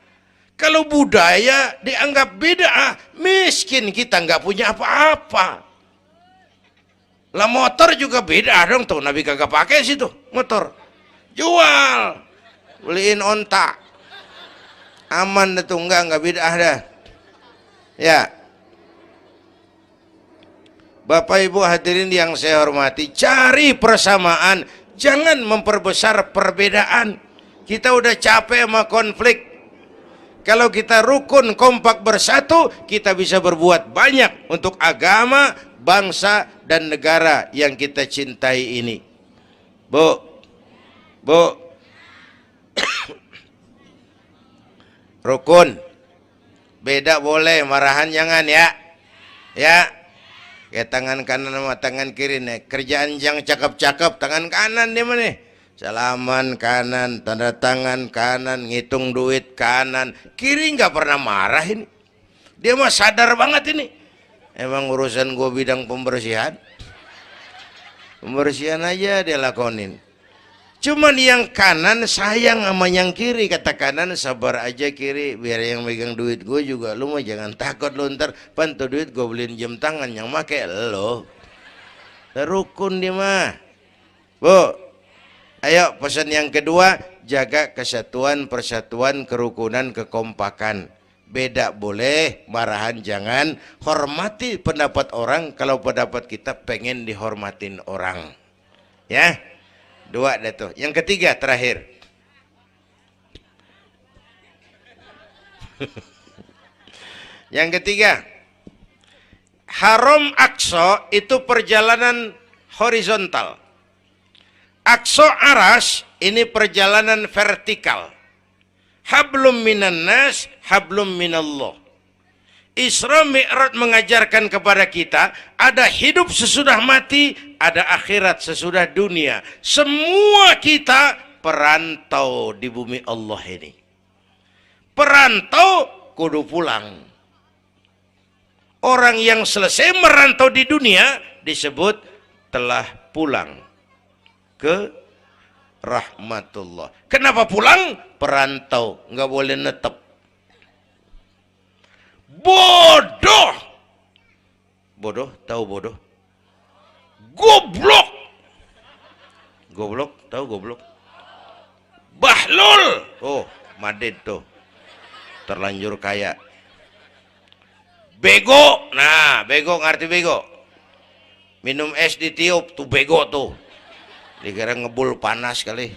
Kalau budaya dianggap bid'ah, miskin kita nggak punya apa-apa. Lah motor juga bid'ah dong tuh, Nabi kagak pakai situ motor. Jual, beliin onta, aman itu enggak bid'ah dah. Ya, Bapak Ibu hadirin yang saya hormati, cari persamaan, jangan memperbesar perbedaan. Kita udah capek sama konflik. Kalau kita rukun kompak bersatu, kita bisa berbuat banyak untuk agama, bangsa, dan negara yang kita cintai ini. Bu, rukun, beda boleh, marahan jangan ya. Ya, kayak tangan kanan sama tangan kiri nih. Kerjaan yang cakep-cakep, tangan kanan dia mana? Salaman kanan, tanda tangan kanan, ngitung duit kanan. Kiri nggak pernah marah ini. Dia mah sadar banget ini. Emang urusan gue bidang pembersihan. Pembersihan aja dia lakonin. Cuman yang kanan sayang sama yang kiri. Kata kanan sabar aja kiri, biar yang megang duit gue juga. Lu mah jangan takut lu ntar pantu duit gue beliin jam tangan yang make lo. Rukun dia mah. Bu, ayo pesan yang kedua, jaga kesatuan, persatuan, kerukunan, kekompakan. Beda boleh, marahan jangan. Hormati pendapat orang kalau pendapat kita pengen dihormatin orang. Ya, dua dah tuh. Yang ketiga terakhir. Yang ketiga, Haram Aqsa itu perjalanan horizontal. Aqsa Aras ini perjalanan vertikal. Hablum minan nas, hablum minallah. Isra Mi'raj mengajarkan kepada kita ada hidup sesudah mati, ada akhirat sesudah dunia. Semua kita perantau di bumi Allah ini. Perantau kudu pulang. Orang yang selesai merantau di dunia disebut telah pulang ke rahmatullah. Kenapa pulang? Perantau, nggak boleh netep. Bodoh. Bodoh, tahu bodoh? Goblok. Goblok, tahu goblok? Bahlul. Oh, Madid tuh. Terlanjur kaya. Bego. Nah, bego ngerti bego? Minum es ditiup tuh bego tuh. Dikira ngebul panas kali.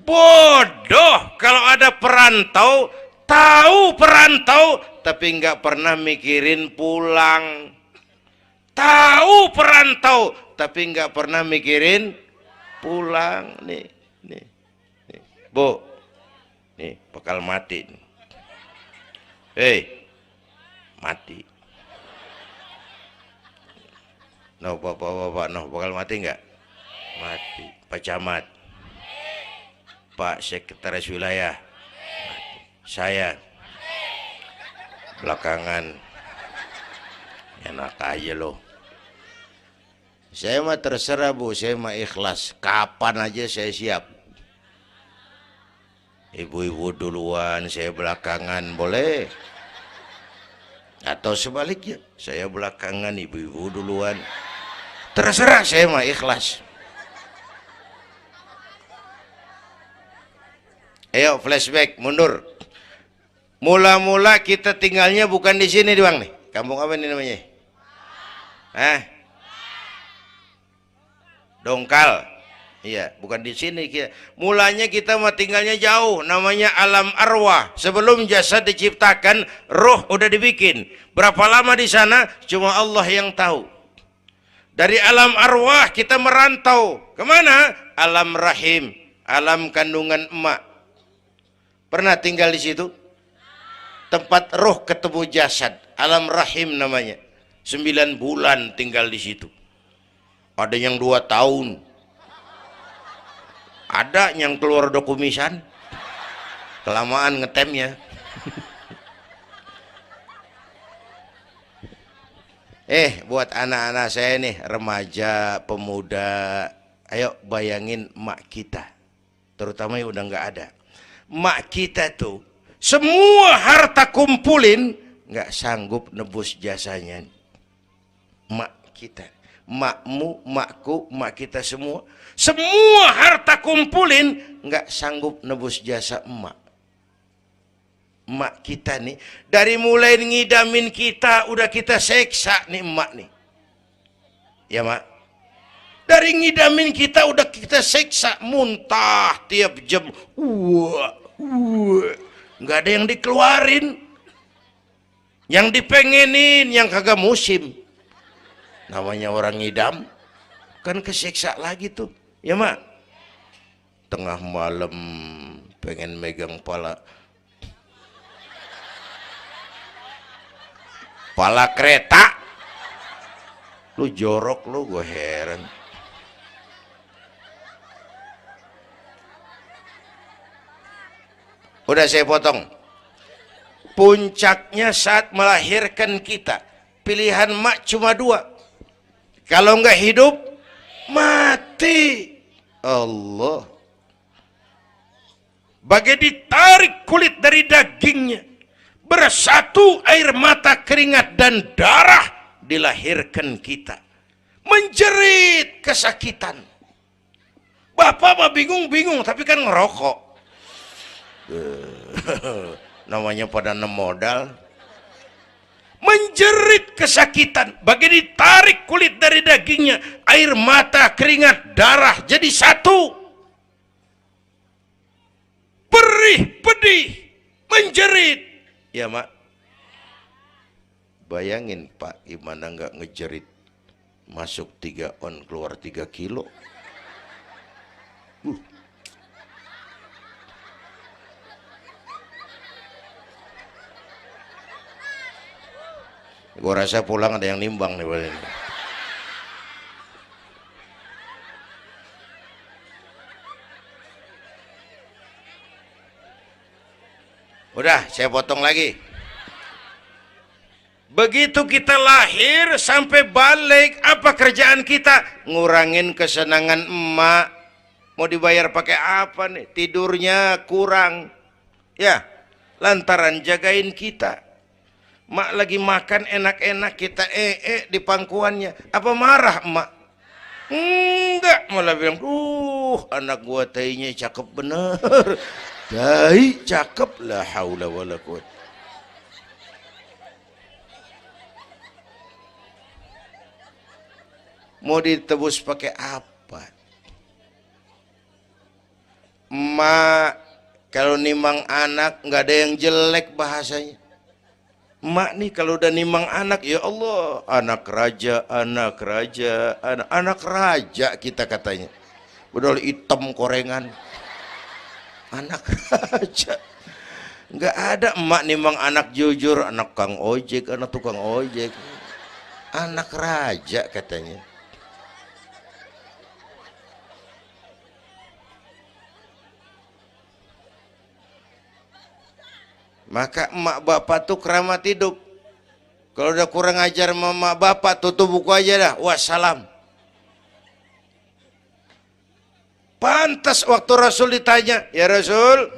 Bodoh. Kalau ada perantau, Tahu perantau tapi nggak pernah mikirin pulang. Tahu perantau tapi nggak pernah mikirin pulang. Nih, nih, nih. Bu, nih bakal mati. Hei, mati. No, bapak, no, bakal mati nggak? Mati. Pak Camat, Pak Sekretaris Wilayah, saya belakangan enak aja loh. Saya mah terserah Bu, saya mah ikhlas. Kapan aja saya siap. Ibu-ibu duluan, saya belakangan, boleh. Atau sebaliknya, saya belakangan, ibu-ibu duluan. Terserah, saya mah ikhlas. Ayo flashback, mundur. Mula-mula kita tinggalnya bukan di sini Bang nih. Kampung apa ini namanya? Dongkal. Iya, bukan di sini kita. Mulanya kita mah tinggalnya jauh, namanya alam arwah. Sebelum jasad diciptakan, roh udah dibikin. Berapa lama di sana? Cuma Allah yang tahu. Dari alam arwah kita merantau kemana? Alam rahim, alam kandungan emak. Pernah tinggal di situ? Tempat roh ketemu jasad, alam rahim namanya. 9 bulan tinggal di situ. Ada yang 2 tahun. Ada yang keluar dokumisan. Kelamaan ngetemnya. Buat anak-anak saya nih, remaja, pemuda, ayo bayangin mak kita. Terutama yang udah nggak ada. Mak kita tuh semua harta kumpulin nggak sanggup nebus jasanya. Mak kita, makmu, makku, mak kita semua harta kumpulin nggak sanggup nebus jasa emak. Emak kita nih dari mulai ngidamin kita udah kita seksa nih emak nih. Ya mak. Dari ngidamin kita udah kita seksa, muntah tiap jam. Nggak ada yang dikeluarin. Yang dipengenin yang kagak musim. Namanya orang ngidam kan kesiksa lagi tuh. Ya mak. Tengah malam pengen megang pala kereta. Lu jorok lu, gue heran. Udah saya potong. Puncaknya saat melahirkan kita, pilihan mak cuma 2. Kalau nggak hidup, mati. Allah. Bagai ditarik kulit dari dagingnya, bersatu air mata, keringat dan darah, dilahirkan kita. Menjerit kesakitan. Bapak mah bingung-bingung, tapi kan ngerokok. Namanya pada modal. Menjerit kesakitan, bagai ditarik kulit dari dagingnya, air mata, keringat, darah jadi satu. Perih, pedih, menjerit. Ya mak. Bayangin Pak, gimana nggak ngejerit. Masuk 3 on, keluar 3 kilo. Gua rasa pulang ada yang nimbang nih. Udah, saya potong lagi. Begitu kita lahir sampai balik, apa kerjaan kita? Ngurangin kesenangan emak. Mau dibayar pakai apa nih? Tidurnya kurang. Ya, lantaran jagain kita. Mak lagi makan enak-enak, kita di pangkuannya. Apa marah emak? Enggak, malah bilang, anak gua tainya cakep bener. Tai cakep, la haula wala quwwata. Mau ditebus pakai apa? Emak Kalau nimang anak nggak ada yang jelek bahasanya. Emak nih kalau udah nimang anak, ya Allah, anak raja, anak raja kita katanya. Bedol hitam korengan, anak raja. Nggak ada emak nimang anak jujur, anak kang ojek, anak tukang ojek, anak raja katanya. Maka emak bapak tuh keramat hidup. Kalau udah kurang ajar emak bapak, tutup buku aja dah. Wassalam. Pantas waktu Rasul ditanya, ya Rasul,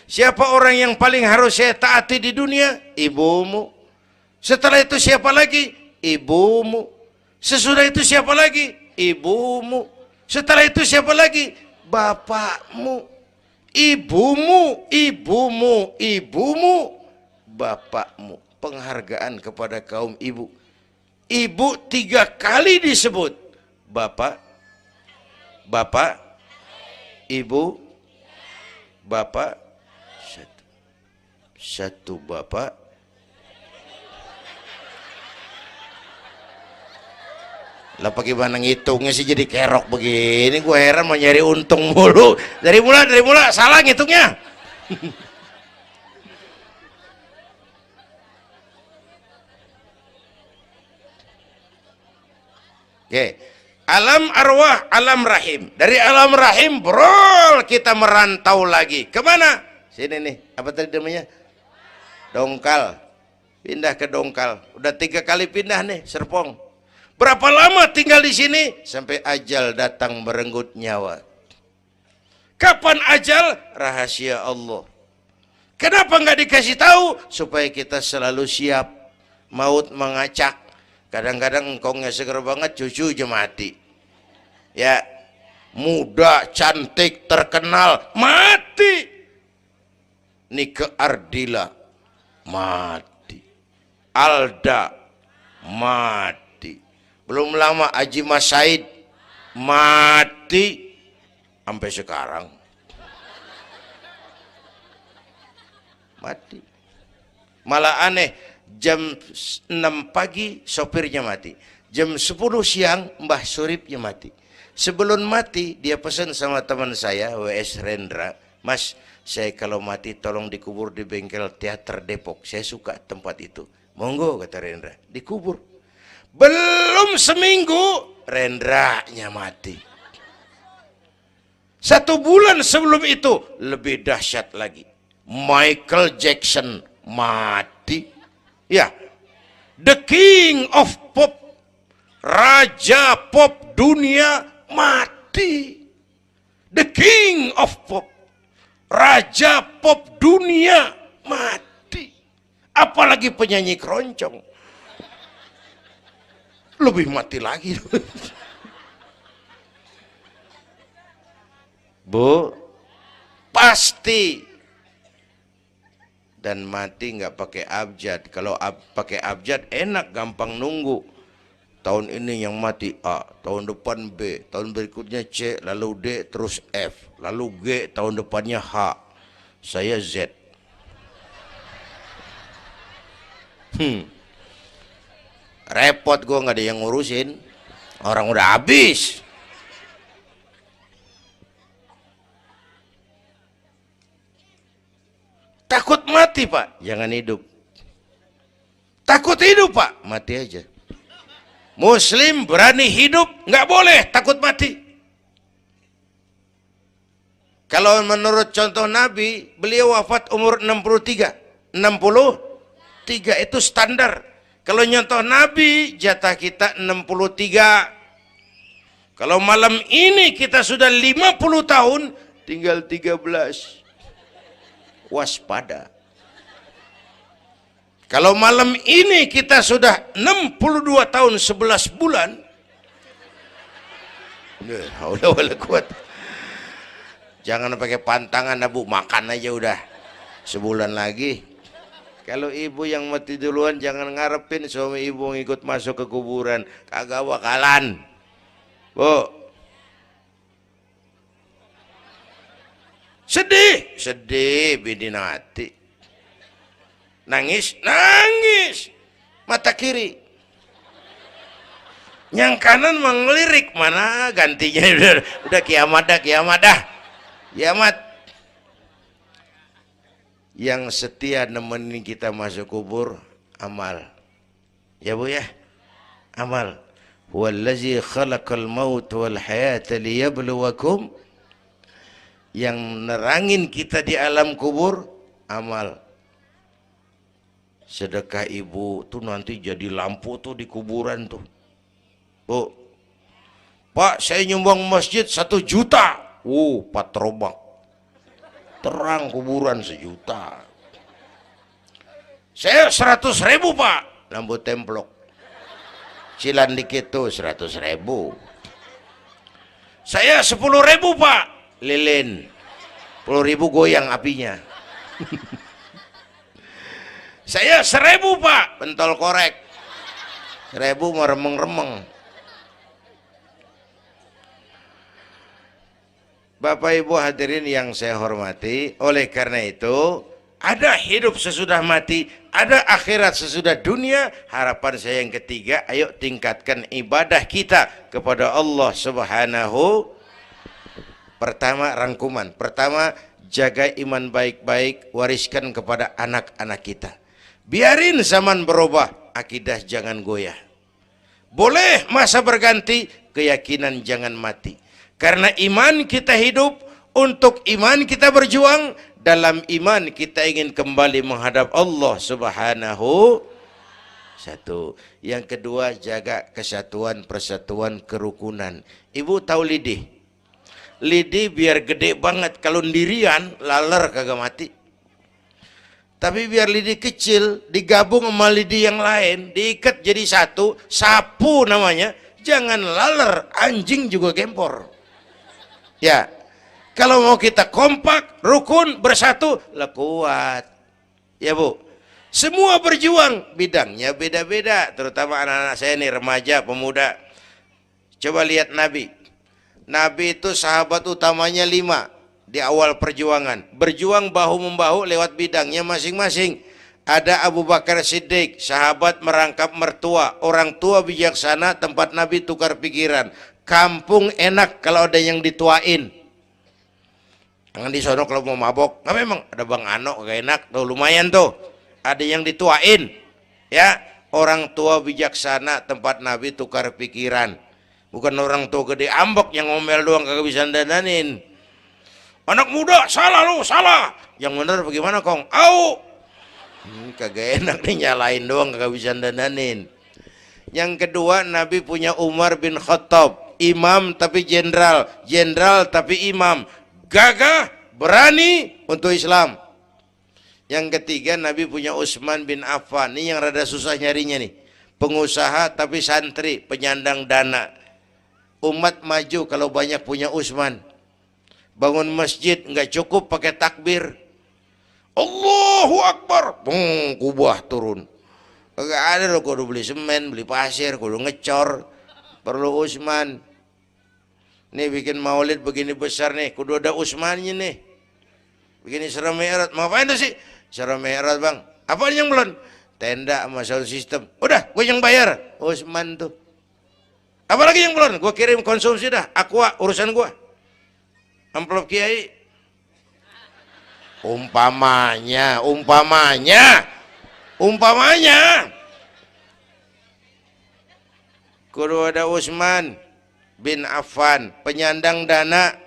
siapa orang yang paling harus saya taati di dunia? Ibumu. Setelah itu siapa lagi? Ibumu. Sesudah itu siapa lagi? Ibumu. Setelah itu siapa lagi? Bapakmu. Ibumu, bapakmu. Penghargaan kepada kaum ibu. Ibu 3 kali disebut. Bapak, ibu, bapak, satu bapak. Lah bagaimana ngitungnya sih jadi kerok begini? Gue heran, mau nyari untung mulu. Dari mula salah ngitungnya. Oke. Alam arwah, alam rahim. Dari alam rahim, brol, kita merantau lagi. Kemana? Sini nih, apa tadi namanya? Dongkal. Pindah ke Dongkal. Udah 3 kali pindah nih, Serpong. Berapa lama tinggal di sini? Sampai ajal datang merenggut nyawa. Kapan ajal? Rahasia Allah. Kenapa nggak dikasih tahu? Supaya kita selalu siap. Maut mengacak. Kadang-kadang engkau nggak seger banget, cucu aja mati. Ya, muda, cantik, terkenal, mati. Nike Ardila, mati. Alda, mati. Belum lama Haji Mas Said, mati. Sampai sekarang mati. Malah aneh, jam 6 pagi sopirnya mati, jam 10 siang Mbah Suripnya mati. Sebelum mati dia pesan sama teman saya WS Rendra, Mas, saya kalau mati tolong dikubur di bengkel teater Depok, saya suka tempat itu. Monggo, kata Rendra, dikubur. Belum seminggu Rendranya mati. 1 bulan sebelum itu lebih dahsyat lagi, Michael Jackson mati. Ya, the king of pop, raja pop dunia mati. The king of pop, raja pop dunia mati. Apalagi penyanyi keroncong, lebih mati lagi. Bu, pasti. Dan mati nggak pakai abjad. Kalau pakai abjad enak, gampang nunggu. Tahun ini yang mati A, tahun depan B, tahun berikutnya C, lalu D, terus F, lalu G, tahun depannya H. Saya Z. Repot, gue nggak ada yang ngurusin. Orang udah habis. Takut mati, Pak, jangan hidup. Takut hidup, Pak, mati aja. Muslim berani hidup, nggak boleh takut mati. Kalau menurut contoh Nabi, beliau wafat umur 63. 63 itu standar. Kalau nyontoh Nabi, jatah kita 63. Kalau malam ini kita sudah 50 tahun, tinggal 13. Waspada. Kalau malam ini kita sudah 62 tahun 11 bulan, jangan pakai pantangan, Abu, makan aja udah sebulan lagi. Kalau ibu yang mati duluan, jangan ngarepin suami ibu ngikut masuk ke kuburan, kagak bakalan. Bu, Sedih, sedih bidinati. Nangis, nangis. Mata kiri. Yang kanan mengelirik, mana gantinya udah kiamat dah, kiamat dah. Kiamat. Yang setia nemenin kita masuk kubur, amal. Ya Bu ya? Amal. Wallazi khalaqal maut wal hayata liyabluwakum. Yang nerangin kita di alam kubur, amal. Sedekah ibu tuh nanti jadi lampu tuh di kuburan tuh. Bu, Pak saya nyumbang masjid 1 juta. Patrobak. Terang kuburan 1 juta. Saya 100.000 Pak. Lampu templok. Cilan dikit tuh 100.000. Saya 10.000 Pak. Lilin 10.000 goyang apinya. Saya 1.000 Pak, pentol korek 1.000 mau remeng-remeng. Bapak Ibu hadirin yang saya hormati, oleh karena itu ada hidup sesudah mati, ada akhirat sesudah dunia. Harapan saya yang ketiga, ayo tingkatkan ibadah kita kepada Allah Subhanahu. Pertama, rangkuman. Pertama, jaga iman baik-baik, wariskan kepada anak-anak kita. Biarin zaman berubah, akidah jangan goyah. Boleh masa berganti, keyakinan jangan mati. Karena iman kita hidup, untuk iman kita berjuang, dalam iman kita ingin kembali menghadap Allah Subhanahu. Satu. Yang kedua, jaga kesatuan, persatuan, kerukunan. Ibu tahu lidih? Lidi biar gede banget, kalau ndirian laler kagak mati. Tapi biar lidi kecil digabung sama lidi yang lain, diikat jadi satu, sapu namanya, jangan laler, anjing juga gempor. Ya, kalau mau kita kompak, rukun, bersatu, lah kuat. Ya Bu, semua berjuang, bidangnya beda-beda, terutama anak-anak saya nih, remaja, pemuda. Coba lihat Nabi. Nabi itu sahabat utamanya 5 di awal perjuangan. Berjuang bahu-membahu lewat bidangnya masing-masing. Ada Abu Bakar Siddiq, sahabat merangkap mertua. Orang tua bijaksana, tempat Nabi tukar pikiran. Kampung enak kalau ada yang dituain. Jangan di sono kalau mau mabok. Nah memang ada Bang Ano gak enak tuh, lumayan tuh. Ada yang dituain. Ya, orang tua bijaksana, tempat Nabi tukar pikiran. Bukan orang tua gede ambek yang ngomel doang kagak bisa dandanin. Anak muda salah lu, salah. Yang bener bagaimana Kong? Au. Kagak enak nih, nyalain doang kagak bisa dandanin. Yang kedua, Nabi punya Umar bin Khattab, imam tapi jenderal, jenderal tapi imam. Gagah, berani untuk Islam. Yang ketiga, Nabi punya Utsman bin Affan. Ini yang rada susah nyarinya nih. Pengusaha tapi santri, penyandang dana. Umat maju kalau banyak punya Utsman. Bangun masjid nggak cukup pakai takbir. Allahu Akbar, kubah turun. Nggak ada loh, kudu beli semen, beli pasir, kudu ngecor. Perlu Utsman. Nih bikin maulid begini besar nih, kudu ada Utsmannya nih. Begini Isra Mi'raj, mau ngapain tuh sih? Isra Mi'raj Bang, apa yang belum? Tenda sama sound system. Udah, gue yang bayar. Utsman tuh. Apalagi yang belum? Gue kirim konsumsi dah. Aqua urusan gue. Amplop kiai. Umpamanya. Kudu ada Utsman bin Affan, penyandang dana.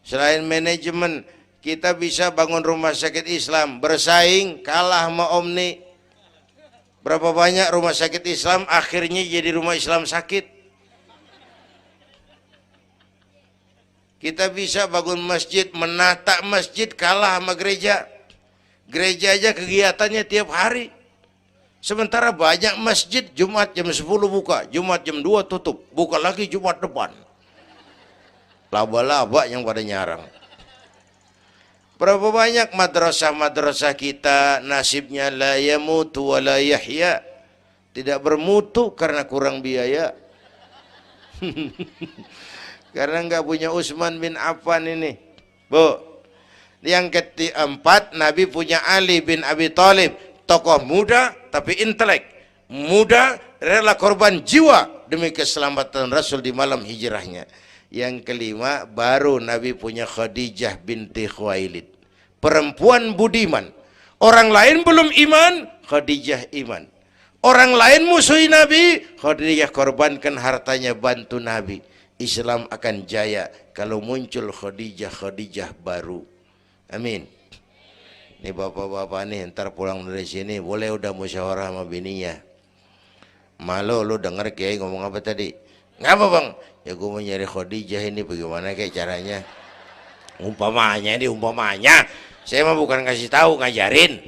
Selain manajemen, kita bisa bangun rumah sakit Islam, bersaing kalah sama Omni. Berapa banyak rumah sakit Islam akhirnya jadi rumah Islam sakit. Kita bisa bangun masjid, menata masjid kalah sama gereja. Gereja aja kegiatannya tiap hari. Sementara banyak masjid Jumat jam 10 buka, Jumat jam 2 tutup, buka lagi Jumat depan. Laba-laba yang pada nyarang. Berapa banyak madrasah-madrasah kita nasibnya la yamutu wa la yahya, tidak bermutu karena kurang biaya. Karena nggak punya Utsman bin Affan ini. Bu. Yang keempat, Nabi punya Ali bin Abi Thalib, tokoh muda tapi intelek, muda rela korban jiwa demi keselamatan Rasul di malam hijrahnya. Yang kelima, baru Nabi punya Khadijah binti Khuwailid, perempuan budiman. Orang lain belum iman, Khadijah iman. Orang lain musuhi Nabi, Khadijah korbankan hartanya bantu Nabi. Islam akan jaya kalau muncul Khadijah baru. Amin. Nih bapak-bapak nih, ntar pulang dari sini boleh udah musyawarah sama bininya. Malu lu denger Kiai ngomong apa tadi? Ngapa bang? Ya gue mau nyari Khadijah ini, bagaimana kayak caranya? Umpamanya ini umpamanya. Saya mah bukan kasih tahu, ngajarin.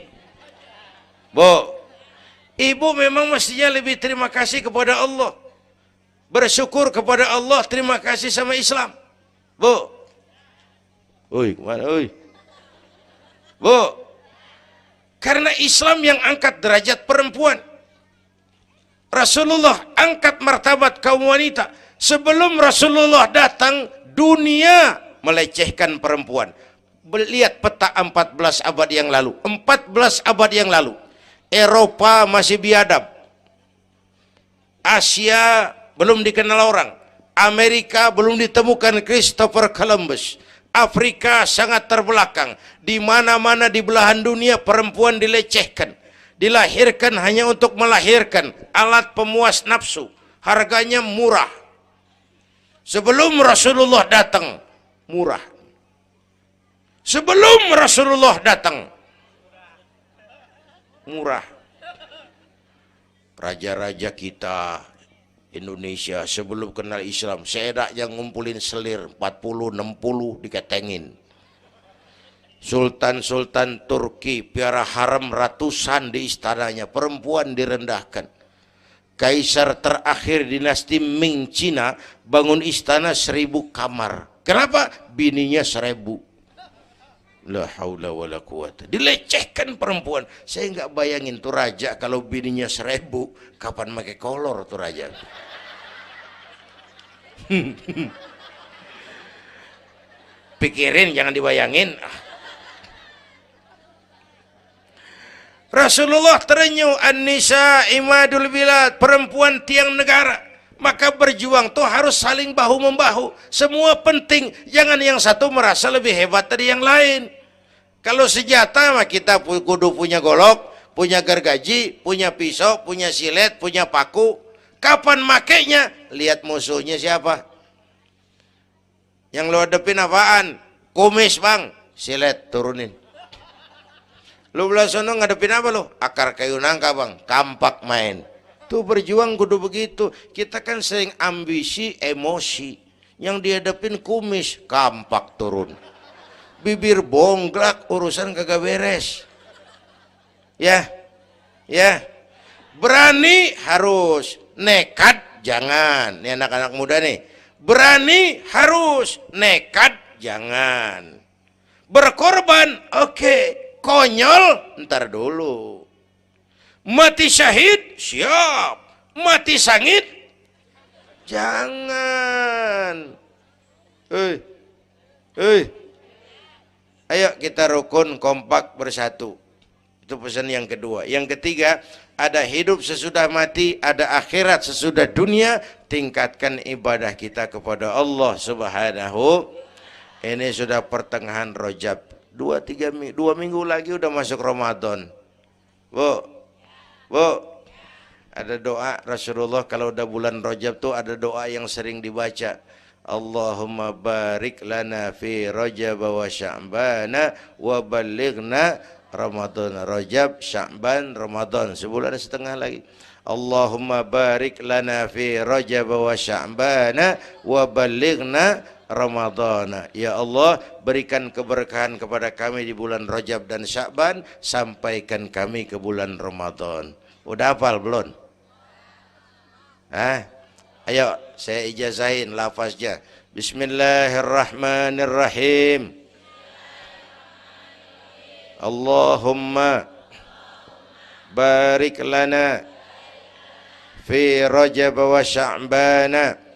Bu, ibu memang mestinya lebih terima kasih kepada Allah, bersyukur kepada Allah, terima kasih sama Islam. Bu, oi kemana oi? Bu, karena Islam yang angkat derajat perempuan. Rasulullah angkat martabat kaum wanita. Sebelum Rasulullah datang, dunia melecehkan perempuan. Lihat peta 14 abad yang lalu. 14 abad yang lalu, Eropa masih biadab, Asia belum dikenal orang, Amerika belum ditemukan Christopher Columbus, Afrika sangat terbelakang. Di mana-mana di belahan dunia perempuan dilecehkan, dilahirkan hanya untuk melahirkan, alat pemuas nafsu, harganya murah. Sebelum Rasulullah datang, murah. Sebelum Rasulullah datang, murah. Raja-raja kita Indonesia sebelum kenal Islam, sedak yang ngumpulin selir 40-60 diketengin. Sultan-sultan Turki piara haram ratusan di istananya, perempuan direndahkan. Kaisar terakhir dinasti Ming Cina bangun istana 1000 kamar. Kenapa? Bininya 1000. La haula wala quwata. Dilecehkan perempuan. Saya nggak bayangin tuh raja kalau bininya 1000, kapan pakai kolor tuh raja. Pikirin, jangan dibayangin. Rasulullah terenyuh, an-nisa imadul bilad, perempuan tiang negara. Maka berjuang tuh harus saling bahu-membahu. Semua penting, jangan yang satu merasa lebih hebat dari yang lain. Kalau senjata mah kita kudu punya golok, punya gergaji, punya pisau, punya silet, punya paku. Kapan makainya? Lihat musuhnya siapa. Yang lo hadepin apaan? Kumis bang, silet turunin. Lu belah sono ngadepin apa lo? Akar kayu nangka bang, kampak main. Tuh berjuang kudu begitu. Kita kan sering ambisi, emosi. Yang dihadapin kumis, kampak turun. Bibir bonglak, urusan kagak beres. Ya, ya. Berani harus, nekat jangan. Nih anak-anak muda nih. Berani harus, nekat jangan. Berkorban, oke. Konyol, ntar dulu. Mati syahid, siap. Mati sangit, jangan. Ayo kita rukun, kompak, bersatu. Itu pesan yang kedua. Yang ketiga, ada hidup sesudah mati, ada akhirat sesudah dunia. Tingkatkan ibadah kita kepada Allah Subhanahu. Ini sudah pertengahan Rajab. 2 minggu lagi udah masuk Ramadan. Bu, ada doa Rasulullah kalau udah bulan Rajab tuh ada doa yang sering dibaca. Allahumma barik lana fi Rajab wa Sya'bana wa ballighna Ramadan. Rajab, Sya'ban, Ramadan, sebulan setengah lagi. Allahumma barik lana fi Rajab wa Sya'bana wa ballighna Ramadhan. Ya Allah, berikan keberkahan kepada kami di bulan Rajab dan Sya'ban, sampaikan kami ke bulan Ramadan. Udah hafal belum? Ayo saya ijazahin lafaznya. Bismillahirrahmanirrahim. Allahumma barik lana fi Rajab wa Sya'bana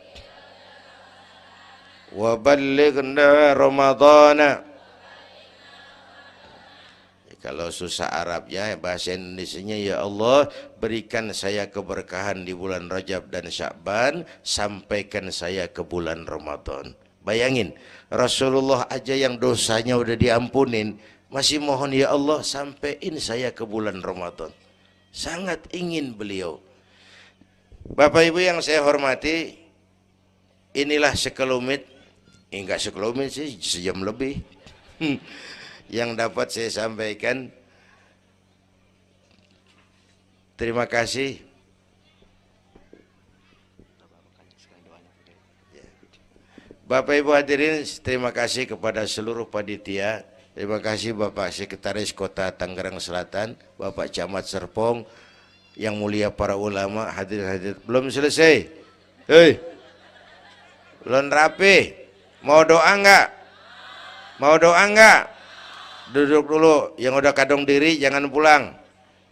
wa ballighna Ramadhana Kalau susah Arabnya, bahasa Indonesianya, ya Allah berikan saya keberkahan di bulan Rajab dan Sya'ban, sampaikan saya ke bulan Ramadan. Bayangin, Rasulullah aja yang dosanya udah diampunin, masih mohon ya Allah sampaiin saya ke bulan Ramadan. Sangat ingin beliau. Bapak Ibu yang saya hormati, inilah sekelumit, enggak sekelumit sih, sejam lebih. Yang dapat saya sampaikan. Terima kasih. Bapak Ibu hadirin, terima kasih kepada seluruh panitia. Terima kasih Bapak Sekretaris Kota Tangerang Selatan, Bapak Camat Serpong, yang mulia para ulama, hadirin. Belum selesai. Hei, belum rapi. Mau doa enggak? Mau doa enggak? Duduk dulu, yang udah kadung diri jangan pulang.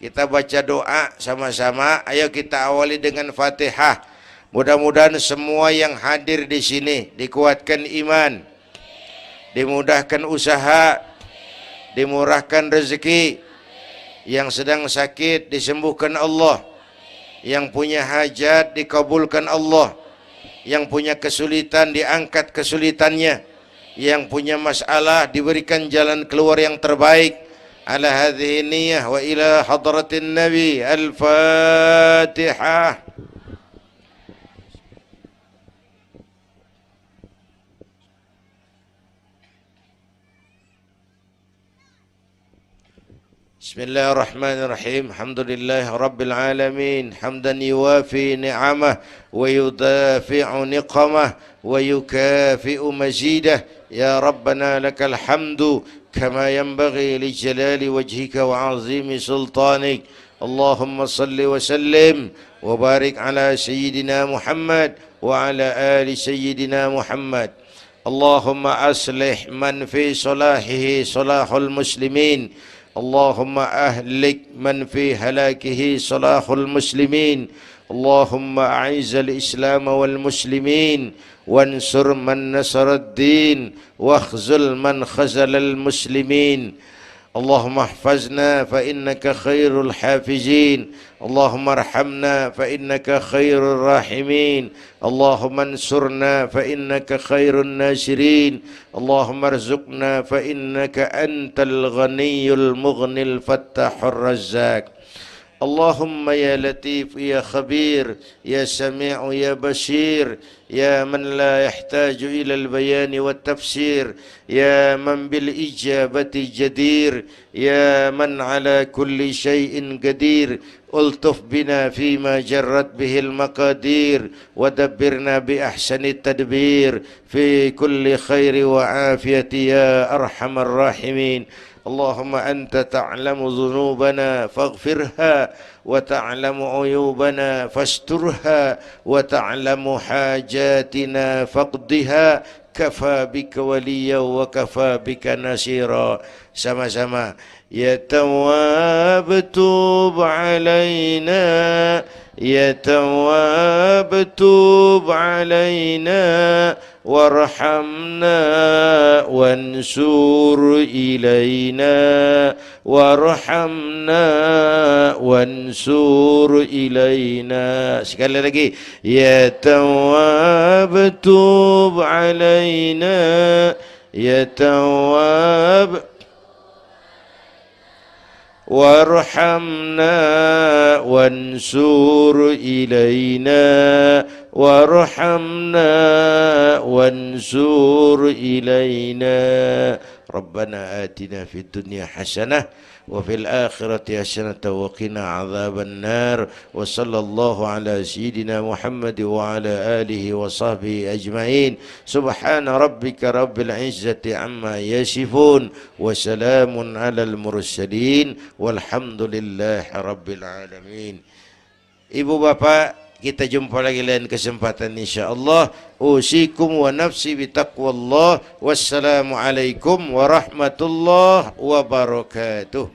Kita baca doa sama-sama. Ayo kita awali dengan Fatihah. Mudah-mudahan semua yang hadir di sini dikuatkan iman, dimudahkan usaha, dimurahkan rezeki, yang sedang sakit disembuhkan Allah, yang punya hajat dikabulkan Allah, yang punya kesulitan diangkat kesulitannya, yang punya masalah diberikan jalan keluar yang terbaik. Ala hadhihi niyyah wa ila hadratin nabi. Al-Fatihah. Bismillahirrahmanirrahim. Alhamdulillah rabbil alamin, hamdan yuwafi ni'amah wa yudafi'u niqamah wa yukafi'u mazidah. Ya Rabbana lakal hamdu kama yanbaghi li jalali wajhika wa 'azimi sultanik. Allahumma salli wa sallim wa barik ala sayyidina Muhammad wa ala ali sayyidina Muhammad. Allahumma aslih man fi salahihi salahul muslimin. اللهم أهلك من في هلاكه صلاح المسلمين. اللهم أعز الإسلام والمسلمين وانصر من نصر الدين واخذل من خذل المسلمين. اللهم احفظنا فإنك خير الحافظين. اللهم ارحمنا فإنك خير الراحمين. اللهم انصرنا فإنك خير الناصرين. اللهم ارزقنا فإنك أنت الغني المغني الفتاح الرزاق. اللهم يا لطيف يا خبير يا سميع يا بشير يا من لا يحتاج إلى البيان والتفسير يا من بالإجابة جدير يا من على كل شيء قدير ألطف بنا فيما جرت به المقادير ودبرنا بأحسن التدبير في كل خير وعافية يا أرحم الراحمين. اللهم أنت تعلم ذنوبنا فاغفرها وتعلم عيوبنا فاسترها وتعلم حاجاتنا فاقضها. كفى بك وليا وكفى بك نصيرا. Sama-sama. Ya Tawwab tub alaina, Ya Tawwab tub alaina, warhamna wansur ilaina, warhamna wansur ilaina. Sekali lagi. Ya Tawwab tub alaina, Ya Tawwab warhamna wansur ilaina, warhamna wansur ilaina. Rabbana atina fid dunya hasanah wa fil akhirati hasanah wa qina adzaban nar. Wa sallallahu ala sayyidina Muhammad wa ala alihi wa sahbihi ajma'in. Subhana rabbika rabbil izzati amma yasifun wa salamun alal mursalin walhamdulillahi rabbil alamin. Ibu bapak, kita jumpa lagi lain kesempatan insyaallah. Usikum wa nafsi bitaqwallah. Wassalamualaikum warahmatullahi wabarakatuh.